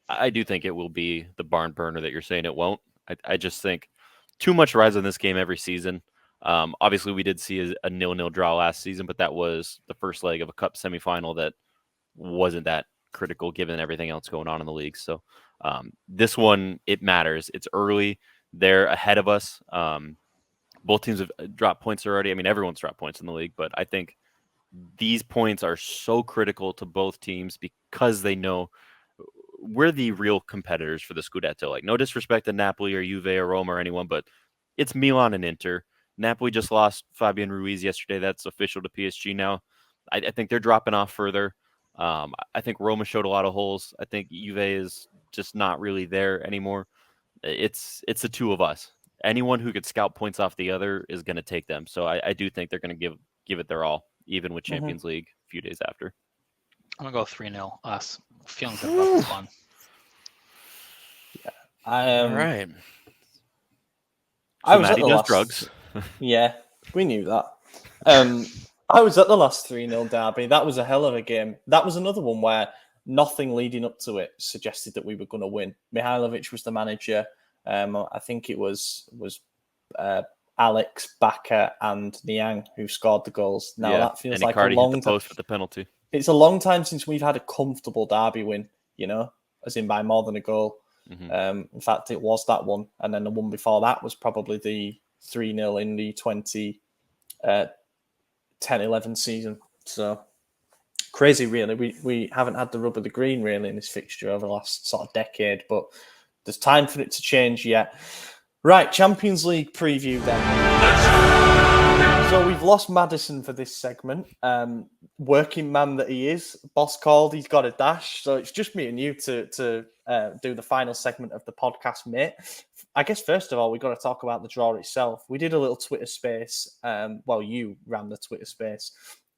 I do think it will be the barn burner that you're saying it won't. I just think too much rise on this game every season. Obviously, we did see a 0-0 draw last season, but that was the first leg of a cup semifinal that wasn't that critical given everything else going on in the league. So this one, it matters. It's early. They're ahead of us. Both teams have dropped points already. I mean, everyone's dropped points in the league, but I think these points are so critical to both teams because they know we're the real competitors for the Scudetto. Like, no disrespect to Napoli or Juve or Roma or anyone, but it's Milan and Inter. Napoli just lost Fabian Ruiz yesterday. That's official to PSG now. I think they're dropping off further. I think Roma showed a lot of holes. I think Juve is just not really there anymore. It's the two of us. Anyone who could scout points off the other is going to take them. So I do think they're going to give it their all, even with Champions League a few days after. I'm going to go 3-0 us. Feeling good about this one. Yeah. All right. I was at the last drugs. Yeah, we knew that. I was at the last 3-0 derby. That was a hell of a game. That was another one where nothing leading up to it suggested that we were going to win. Mihailovic was the manager. I think it was Alex, Bakker, and Niang who scored the goals. Now that feels like a long time. Post for the penalty. It's a long time since we've had a comfortable derby win. As in by more than a goal. In fact, it was that one, and then the one before that was probably the 3-0 in the 2010-11 season. So crazy, really. We haven't had the rub of the green really in this fixture over the last sort of decade, but there's time for it to change yet. Right, Champions League preview then. So we've lost Madison for this segment. Working man that he is, boss called, he's got a dash. So it's just me and you to do the final segment of the podcast, mate. I guess first of all, we've got to talk about the draw itself. We did a little Twitter space. You ran the Twitter space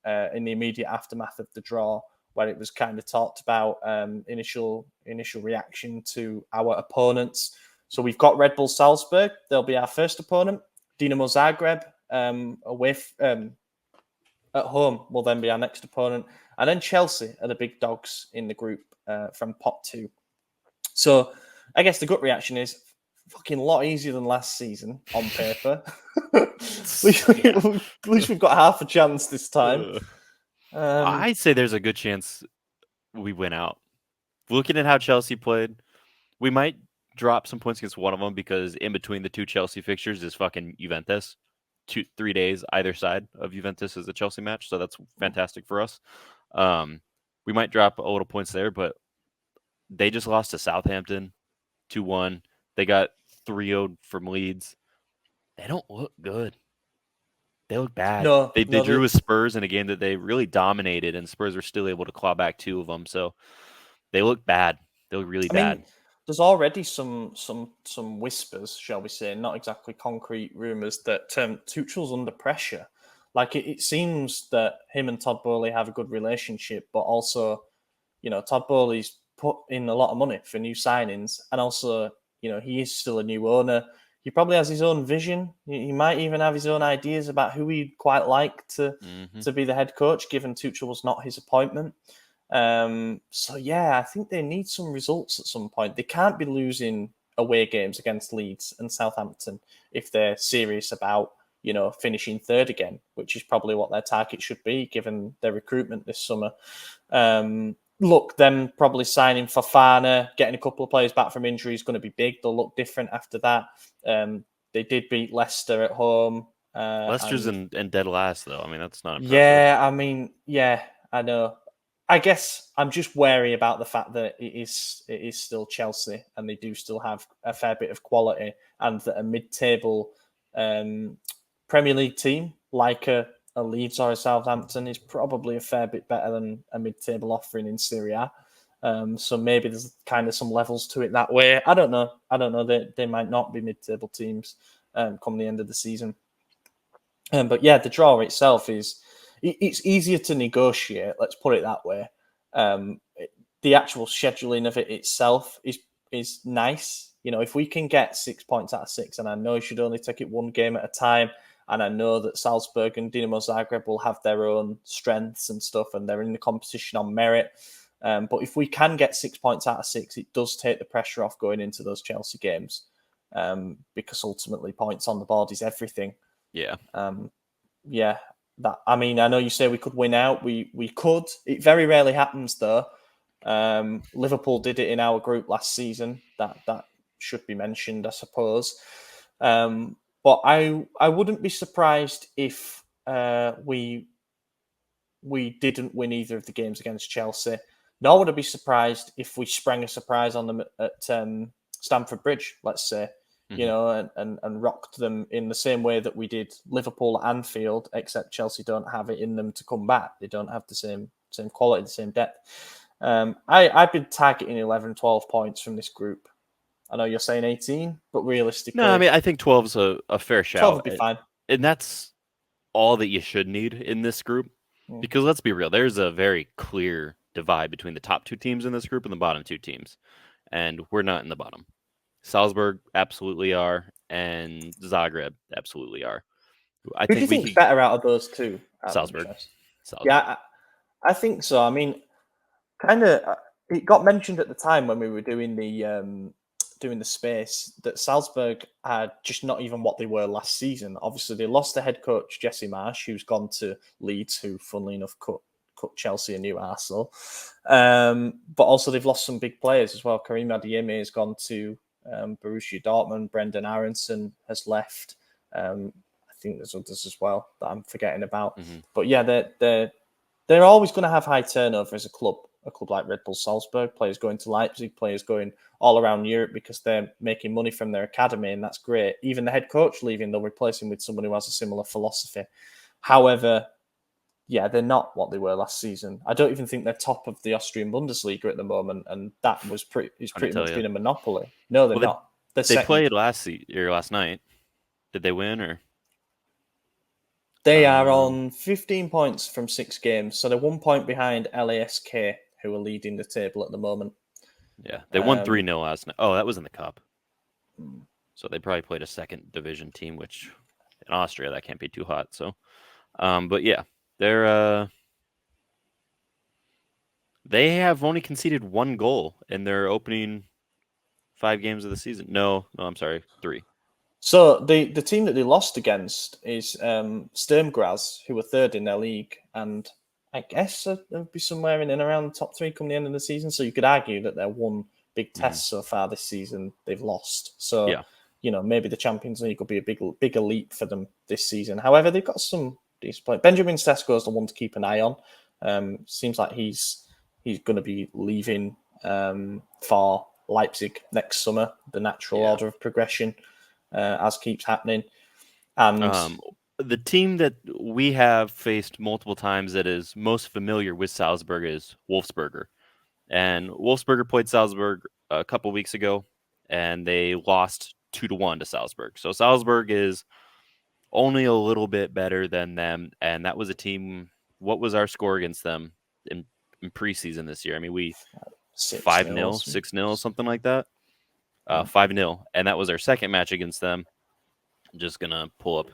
in the immediate aftermath of the draw, where it was kind of talked about initial reaction to our opponents. So we've got Red Bull Salzburg. They'll be our first opponent. Dinamo Zagreb at home will then be our next opponent. And then Chelsea are the big dogs in the group from pot 2. So I guess the gut reaction is fucking lot easier than last season on paper. At least we've got half a chance this time. I'd say there's a good chance we win out. Looking at how Chelsea played, we might drop some points against one of them because in between the two Chelsea fixtures is fucking Juventus. 2-3 days either side of Juventus is a Chelsea match, so that's fantastic for us. We might drop a little points there, but they just lost to Southampton 2-1. They got 3-0 from Leeds. They don't look good. They look bad. They drew with Spurs in a game that they really dominated, and Spurs were still able to claw back 2 of them. So they look bad. They look really bad. There's already some whispers, shall we say, not exactly concrete rumours, that Tuchel's under pressure. Like it seems that him and Todd Boehly have a good relationship, but also, Todd Boehly's put in a lot of money for new signings, and also, he is still a new owner. He probably has his own vision. He might even have his own ideas about who he'd quite like to be the head coach, given Tuchel was not his appointment. I think they need some results at some point. They can't be losing away games against Leeds and Southampton if they're serious about, finishing third again, which is probably what their target should be given their recruitment this summer. Look, them probably signing Fofana, getting a couple of players back from injury is going to be big. They'll look different after that. They did beat Leicester at home. Leicester's in dead last, though. I mean, that's not impressive. I know. I guess I'm just wary about the fact that it is still Chelsea and they do still have a fair bit of quality, and that a mid-table Premier League team like a Leeds or a Southampton is probably a fair bit better than a mid-table offering in Serie A. So maybe there's kind of some levels to it that way. I don't know. They might not be mid-table teams come the end of the season. But yeah, the draw itself it's easier to negotiate. Let's put it that way. The actual scheduling of it itself is nice. If we can get 6 points out of 6, and I know you should only take it one game at a time, and I know that Salzburg and Dinamo Zagreb will have their own strengths and stuff, and they're in the competition on merit. But if we can get 6 points out of 6, it does take the pressure off going into those Chelsea games, because ultimately points on the board is everything. Yeah. Yeah. I know you say we could win out. We could. It very rarely happens though. Liverpool did it in our group last season. That should be mentioned, I suppose. But I wouldn't be surprised if we didn't win either of the games against Chelsea. Nor would I be surprised if we sprang a surprise on them at Stamford Bridge, let's say, and rocked them in the same way that we did Liverpool at Anfield, except Chelsea don't have it in them to come back. They don't have the same quality, the same depth. I've been targeting 11, 12 points from this group. I know you're saying 18, but realistically... No, I mean, I think 12 is a fair shout. 12 would be fine. And that's all that you should need in this group. Because let's be real, there's a very clear divide between the top 2 teams in this group and the bottom 2 teams. And we're not in the bottom. Salzburg absolutely are, and Zagreb absolutely are. Who do you think's better out of those two? Salzburg. Yeah, I think so. I mean, kind of, it got mentioned at the time when we were doing the space that Salzburg are just not even what they were last season. Obviously, they lost the head coach, Jesse Marsh, who's gone to Leeds, who, funnily enough, cut Chelsea a new Arsenal. But also, they've lost some big players as well. Karim Adeyemi has gone to Borussia Dortmund. Brendan Aronson has left. I think there's others as well that I'm forgetting about. But yeah, they're always going to have high turnover as a club like Red Bull Salzburg, players going to Leipzig, players going all around Europe because they're making money from their academy, and that's great. Even the head coach leaving, they'll replace him with someone who has a similar philosophy. However, yeah, they're not what they were last season. I don't even think they're top of the Austrian Bundesliga at the moment, and that was pretty much been a monopoly. No, they're not. They played last night. Did they win or? They are on 15 points from 6 games, so they're 1 point behind LASK, who are leading the table at the moment. Yeah, they won 3-0 last night. Oh, that was in the cup. So they probably played a second division team, which in Austria that can't be too hot. So, but yeah, they have only conceded 1 goal in their opening 5 games of the season. No, I'm sorry, 3. So the team that they lost against is Sturm Graz, who were 3rd in their league, and I guess they'll be somewhere in and around the top 3 come the end of the season. So you could argue that their one big test so far this season they've lost. So maybe the Champions League will be a bigger leap for them this season. However, they've got some decent players. Benjamin Sesko is the one to keep an eye on. Seems like he's going to be leaving for Leipzig next summer. The natural order of progression. As keeps happening. And the team that we have faced multiple times that is most familiar with Salzburg is Wolfsberger. And Wolfsberger played Salzburg a couple weeks ago, and they lost 2-1 to Salzburg. So Salzburg is only a little bit better than them, and that was a team. What was our score against them in preseason this year? I mean, we 5-0, 6-0, something like that. 5-0, and that was our second match against them. I'm just gonna pull up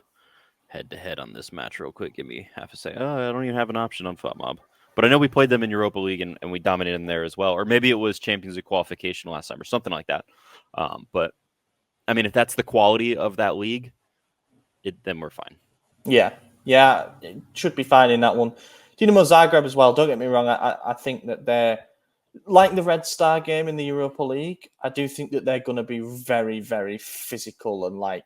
head-to-head on this match real quick. Give me half a second. Oh, I don't even have an option on FUTMob, but I know we played them in Europa League and we dominated them there as well, or maybe it was Champions League qualification last time or something like that. But I mean, if that's the quality of that league, then we're fine. Yeah, it should be fine in that one. Dinamo Zagreb as well. Don't get me wrong. I think that they're like the Red Star game in the Europa League. I do think that they're going to be very, very physical and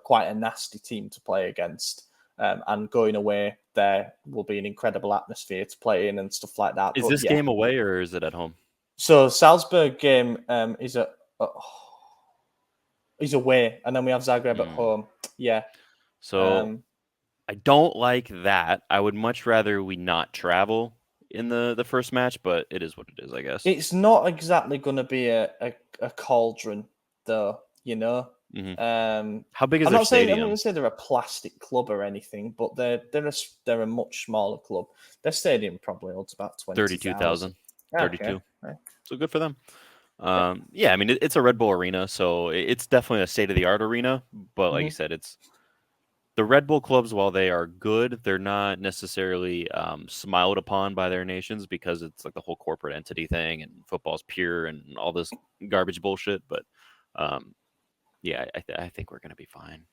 quite a nasty team to play against. And going away, there will be an incredible atmosphere to play in and stuff like that. Is this game away or is it at home? So Salzburg game is away, and then we have Zagreb at home. Yeah. So I don't like that. I would much rather we not travel in the first match, but it is what it is, I guess. It's not exactly going to be a cauldron, though. How big is I'm their not saying I'm stadium? not going to say they're a plastic club or anything, but they're a much smaller club. Their stadium probably holds about 32,000. 32. Okay. So good for them. Yeah, I mean it's a Red Bull arena, so it's definitely a state of the art arena. But like you said, it's the Red Bull clubs. While they are good, they're not necessarily smiled upon by their nations because it's like the whole corporate entity thing, and football's pure and all this garbage bullshit. But yeah, I think we're gonna be fine.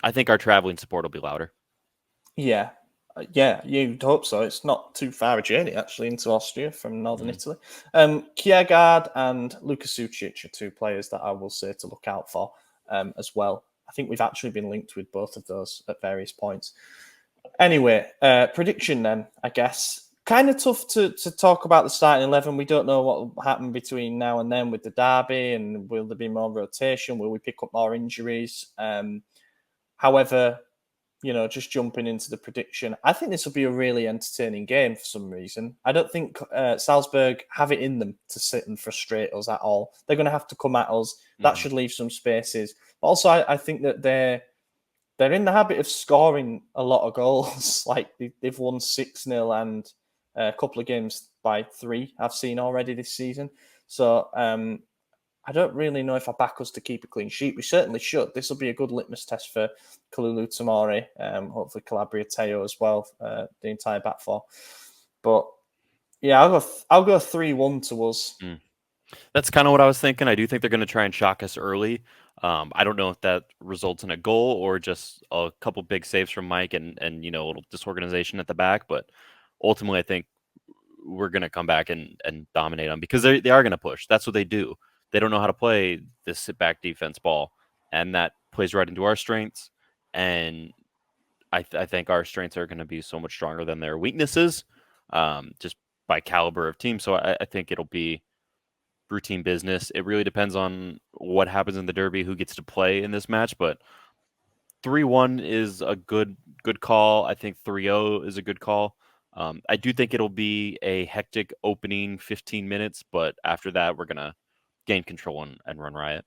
I think our traveling support will be louder. Yeah. Yeah, you'd hope so. It's not too far a journey actually into Austria from northern Italy. Kjærgaard and Luka Sucic are two players that I will say to look out for as well. I think we've actually been linked with both of those at various points. Anyway, prediction then, I guess. Kind of tough to talk about the starting 11. We don't know what will happen between now and then with the derby, and will there be more rotation? Will we pick up more injuries? However, just jumping into the prediction, I think this will be a really entertaining game for some reason. I don't think Salzburg have it in them to sit and frustrate us at all. They're going to have to come at us. That should leave some spaces. But also, I think that they're in the habit of scoring a lot of goals. Like they've won 6-0 and a couple of games by 3 I've seen already this season. So I don't really know if I back us to keep a clean sheet. We certainly should. This will be a good litmus test for Kalulu Tomori, hopefully Calabria Teo as well, the entire back four. But yeah, I'll go 3-1 to us. That's kind of what I was thinking. I do think they're going to try and shock us early. I don't know if that results in a goal or just a couple big saves from Mike and a little disorganization at the back. But ultimately, I think we're going to come back and dominate them because they are going to push. That's what they do. They don't know how to play this sit-back defense ball, and that plays right into our strengths. And I think our strengths are going to be so much stronger than their weaknesses, just by caliber of team. So I think it'll be routine business. It really depends on what happens in the derby, who gets to play in this match. But 3-1 is a good call. I think 3-0 is a good call. I do think it'll be a hectic opening 15 minutes, but after that, we're going to gain control and run riot.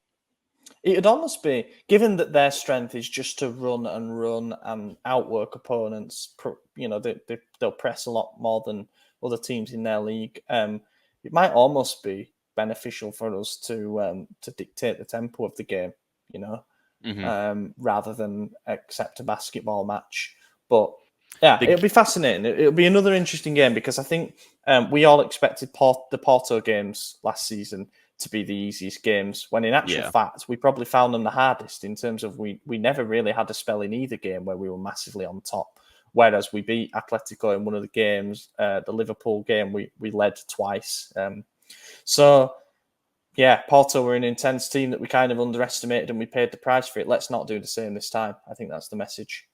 It'd almost be, given that their strength is just to run and outwork opponents, they'll press a lot more than other teams in their league. It might almost be beneficial for us to dictate the tempo of the game, rather than accept a basketball match. But yeah, it'll be fascinating. It'll be another interesting game because I think we all expected the Porto games last season to be the easiest games, when in actual fact, we probably found them the hardest in terms of we never really had a spell in either game where we were massively on top. Whereas we beat Atletico in one of the games, the Liverpool game, we led twice. So, yeah, Porto were an intense team that we kind of underestimated and we paid the price for it. Let's not do the same this time. I think that's the message.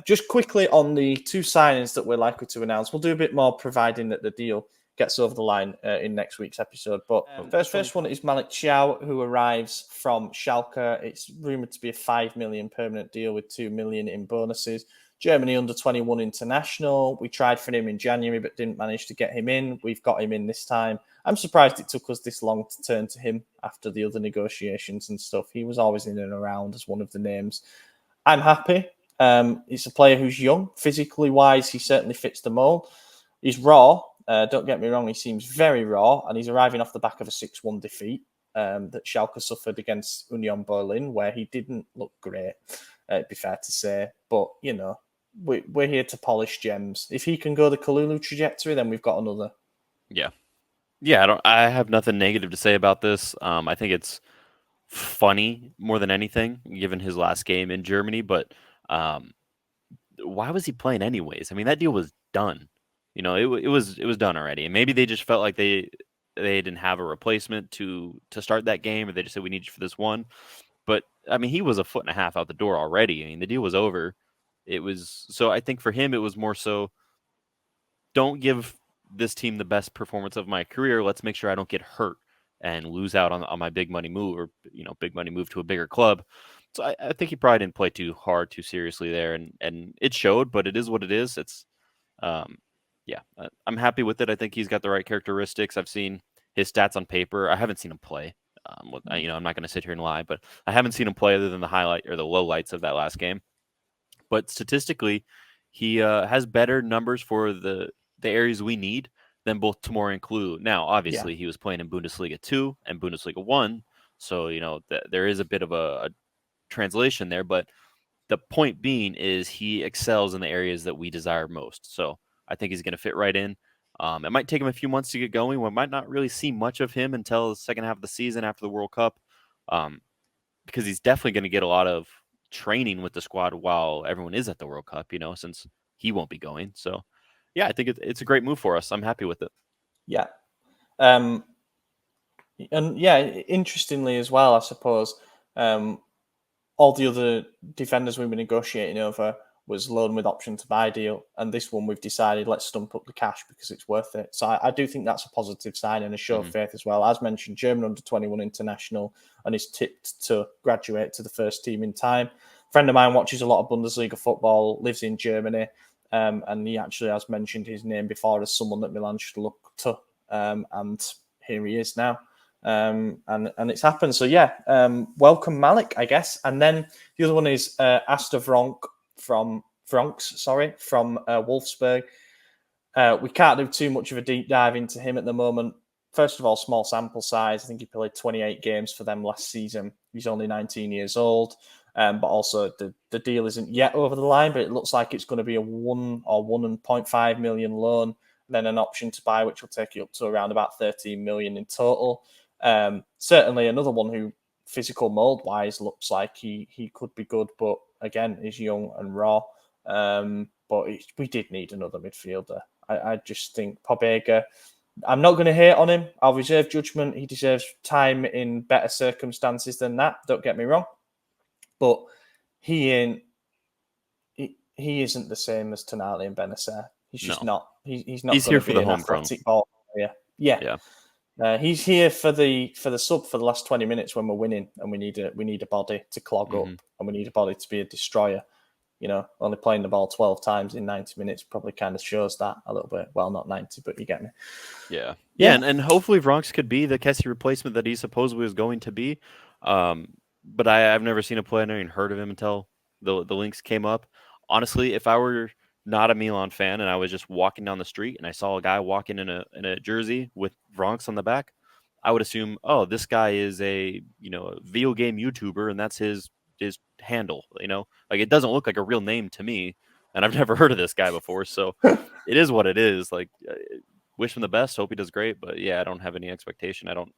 Just quickly on the 2 signings that we're likely to announce. We'll do a bit more providing that the deal gets over the line in next week's episode. But first one is Malik Thiaw, who arrives from Schalke. It's rumoured to be a 5 million permanent deal with 2 million in bonuses. Germany under-21 international. We tried for him in January, but didn't manage to get him in. We've got him in this time. I'm surprised it took us this long to turn to him after the other negotiations and stuff. He was always in and around as one of the names. I'm happy. He's a player who's young. Physically wise, he certainly fits the mold. He's raw. Don't get me wrong, he seems very raw, and he's arriving off the back of a 6-1 defeat that Schalke suffered against Union Berlin, where he didn't look great, it'd be fair to say. But, we're here to polish gems. If he can go the Kalulu trajectory, then we've got another. Yeah. Yeah, I have nothing negative to say about this. I think it's funny more than anything, given his last game in Germany. But why was he playing anyways? I mean, that deal was done. It was done already. And maybe they just felt like they didn't have a replacement to start that game, or they just said we need you for this one. But I mean, he was a foot and a half out the door already. I mean, the deal was over. So I think for him it was more so, don't give this team the best performance of my career. Let's make sure I don't get hurt and lose out on my big money move, or big money move to a bigger club. So I think he probably didn't play too hard, too seriously there, and it showed. But it is what it is. It's I'm happy with it. I think he's got the right characteristics. I've seen his stats on paper. I haven't seen him play. I'm not going to sit here and lie, but I haven't seen him play other than the highlight or the lowlights of that last game. But statistically, he has better numbers for the areas we need than both Tomori and Kalulu. Now, obviously, he was playing in Bundesliga 2 and Bundesliga 1, so there is a bit of a translation there. But the point being is he excels in the areas that we desire most. So I think he's going to fit right in. It might take him a few months to get going. We might not really see much of him until the second half of the season after the World Cup, because he's definitely going to get a lot of training with the squad while everyone is at the World Cup, since he won't be going. So, yeah, I think it's a great move for us. I'm happy with it. Yeah. And yeah, interestingly as well, I suppose, all the other defenders we were negotiating over was loan with option to buy deal. And this one we've decided, let's stump up the cash because it's worth it. So I do think that's a positive sign and a show of faith as well. As mentioned, German under-21 international and is tipped to graduate to the first team in time. A friend of mine watches a lot of Bundesliga football, lives in Germany, and he actually has mentioned his name before as someone that Milan should look to. And here he is now. And it's happened. So yeah, welcome Malik, I guess. And then the other one is Asta Vronk from Wolfsburg. We can't do too much of a deep dive into him at the moment. First of all, small sample size. I think he played 28 games for them last season. He's only 19 years old. But also the deal isn't yet over the line, but it looks like it's going to be a 1.5 million loan, then an option to buy, which will take you up to around about 13 million in total. Certainly another one who physical mold wise looks like he could be good, but again is young and raw. But we did need another midfielder. I just think Pobega, I'm not going to hate on him. I'll reserve judgment. He deserves time in better circumstances than that. Don't get me wrong, but he isn't the same as Tonali and Benacer. He's just not. He's not. He's here for the homegrown. Yeah. He's here for the sub for the last 20 minutes when we're winning, and we need a body to clog up, and we need a body to be a destroyer. Only playing the ball 12 times in 90 minutes probably kind of shows that a little bit. Well, not 90, but you get me. Yeah. And hopefully Vronks could be the Kessie replacement that he supposedly was going to be. But I've never seen him play. I never even heard of him until the links came up. Honestly, if I were not a Milan fan and I was just walking down the street and I saw a guy walking in a jersey with Vronks on the back, I would assume, oh, this guy is a video game YouTuber and that's his handle. Like it doesn't look like a real name to me, and I've never heard of this guy before. So it is what it is. Like, wish him the best. Hope he does great. But yeah, I don't have any expectation. I don't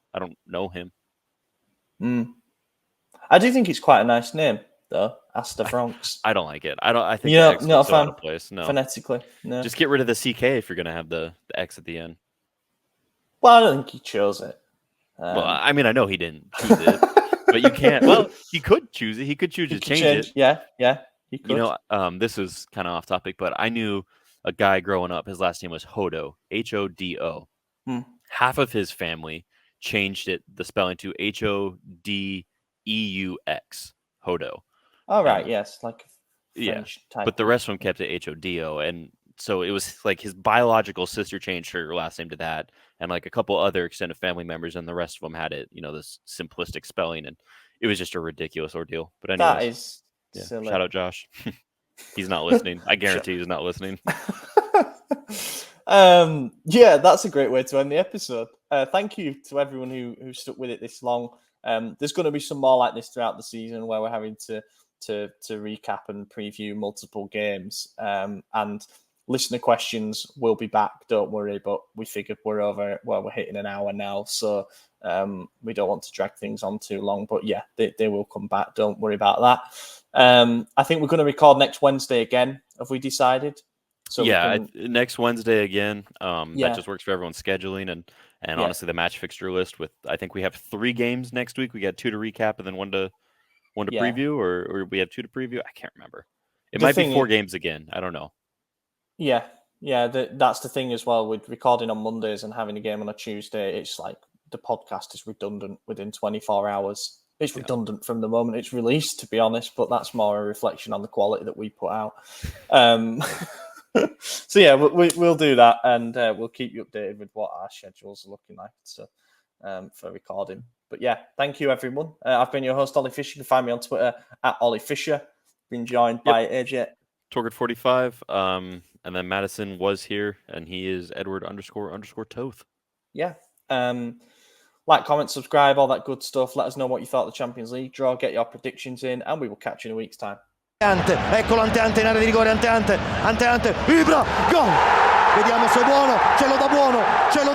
know him. I do think it's quite a nice name, though. Asta Vronks. I don't like it. I think the X not a so fan out of place. No, phonetically. No. Just get rid of the CK if you're going to have the X at the end. Well, I don't think he chose it. Well, I mean, I know he didn't choose it, but you can't. Well, he could choose it. He could choose to change it. Yeah, he could. This is kind of off topic, but I knew a guy growing up. His last name was Hodo, Hodo. Half of his family changed the spelling to Hodeux, Hodo. All right, yes, like French type. But the rest of them kept it Hodo, and so it was like his biological sister changed her last name to that, and like a couple other extended family members, and the rest of them had it, this simplistic spelling, and it was just a ridiculous ordeal. But anyways, that is silly. Shout out Josh. He's not listening. I guarantee he's not listening. That's a great way to end the episode. Thank you to everyone who stuck with it this long. There's going to be some more like this throughout the season where we're having to recap and preview multiple games. And listener questions will be back, don't worry, but we figured we're hitting an hour now, so we don't want to drag things on too long. But yeah, they will come back, don't worry about that. I think we're going to record next Wednesday again, have we decided? So next Wednesday again. That just works for everyone's scheduling, and honestly the match fixture list I think we have 3 games next week. We got 2 to recap and then one to preview, or we have 2 to preview. I can't remember. It might be 4 games again. I don't know. Yeah. That's the thing as well with recording on Mondays and having a game on a Tuesday. It's like the podcast is redundant within 24 hours. It's redundant from the moment it's released, to be honest, but that's more a reflection on the quality that we put out. So yeah, we'll do that, and we'll keep you updated with what our schedules are looking like for recording. But yeah, thank you, everyone. I've been your host, Ollie Fisher. You can find me on Twitter at Ollie Fisher. Been joined by AJ. Torgid45. And then Madison was here, and he is Edward__Toth. Yeah. Like, comment, subscribe, all that good stuff. Let us know what you thought of the Champions League draw. Get your predictions in, and we will catch you in a week's time. Eccolo Ante in area di rigore, Ante, Ibra, gol! Vediamo se è buono, ce lo dà buono, ce lo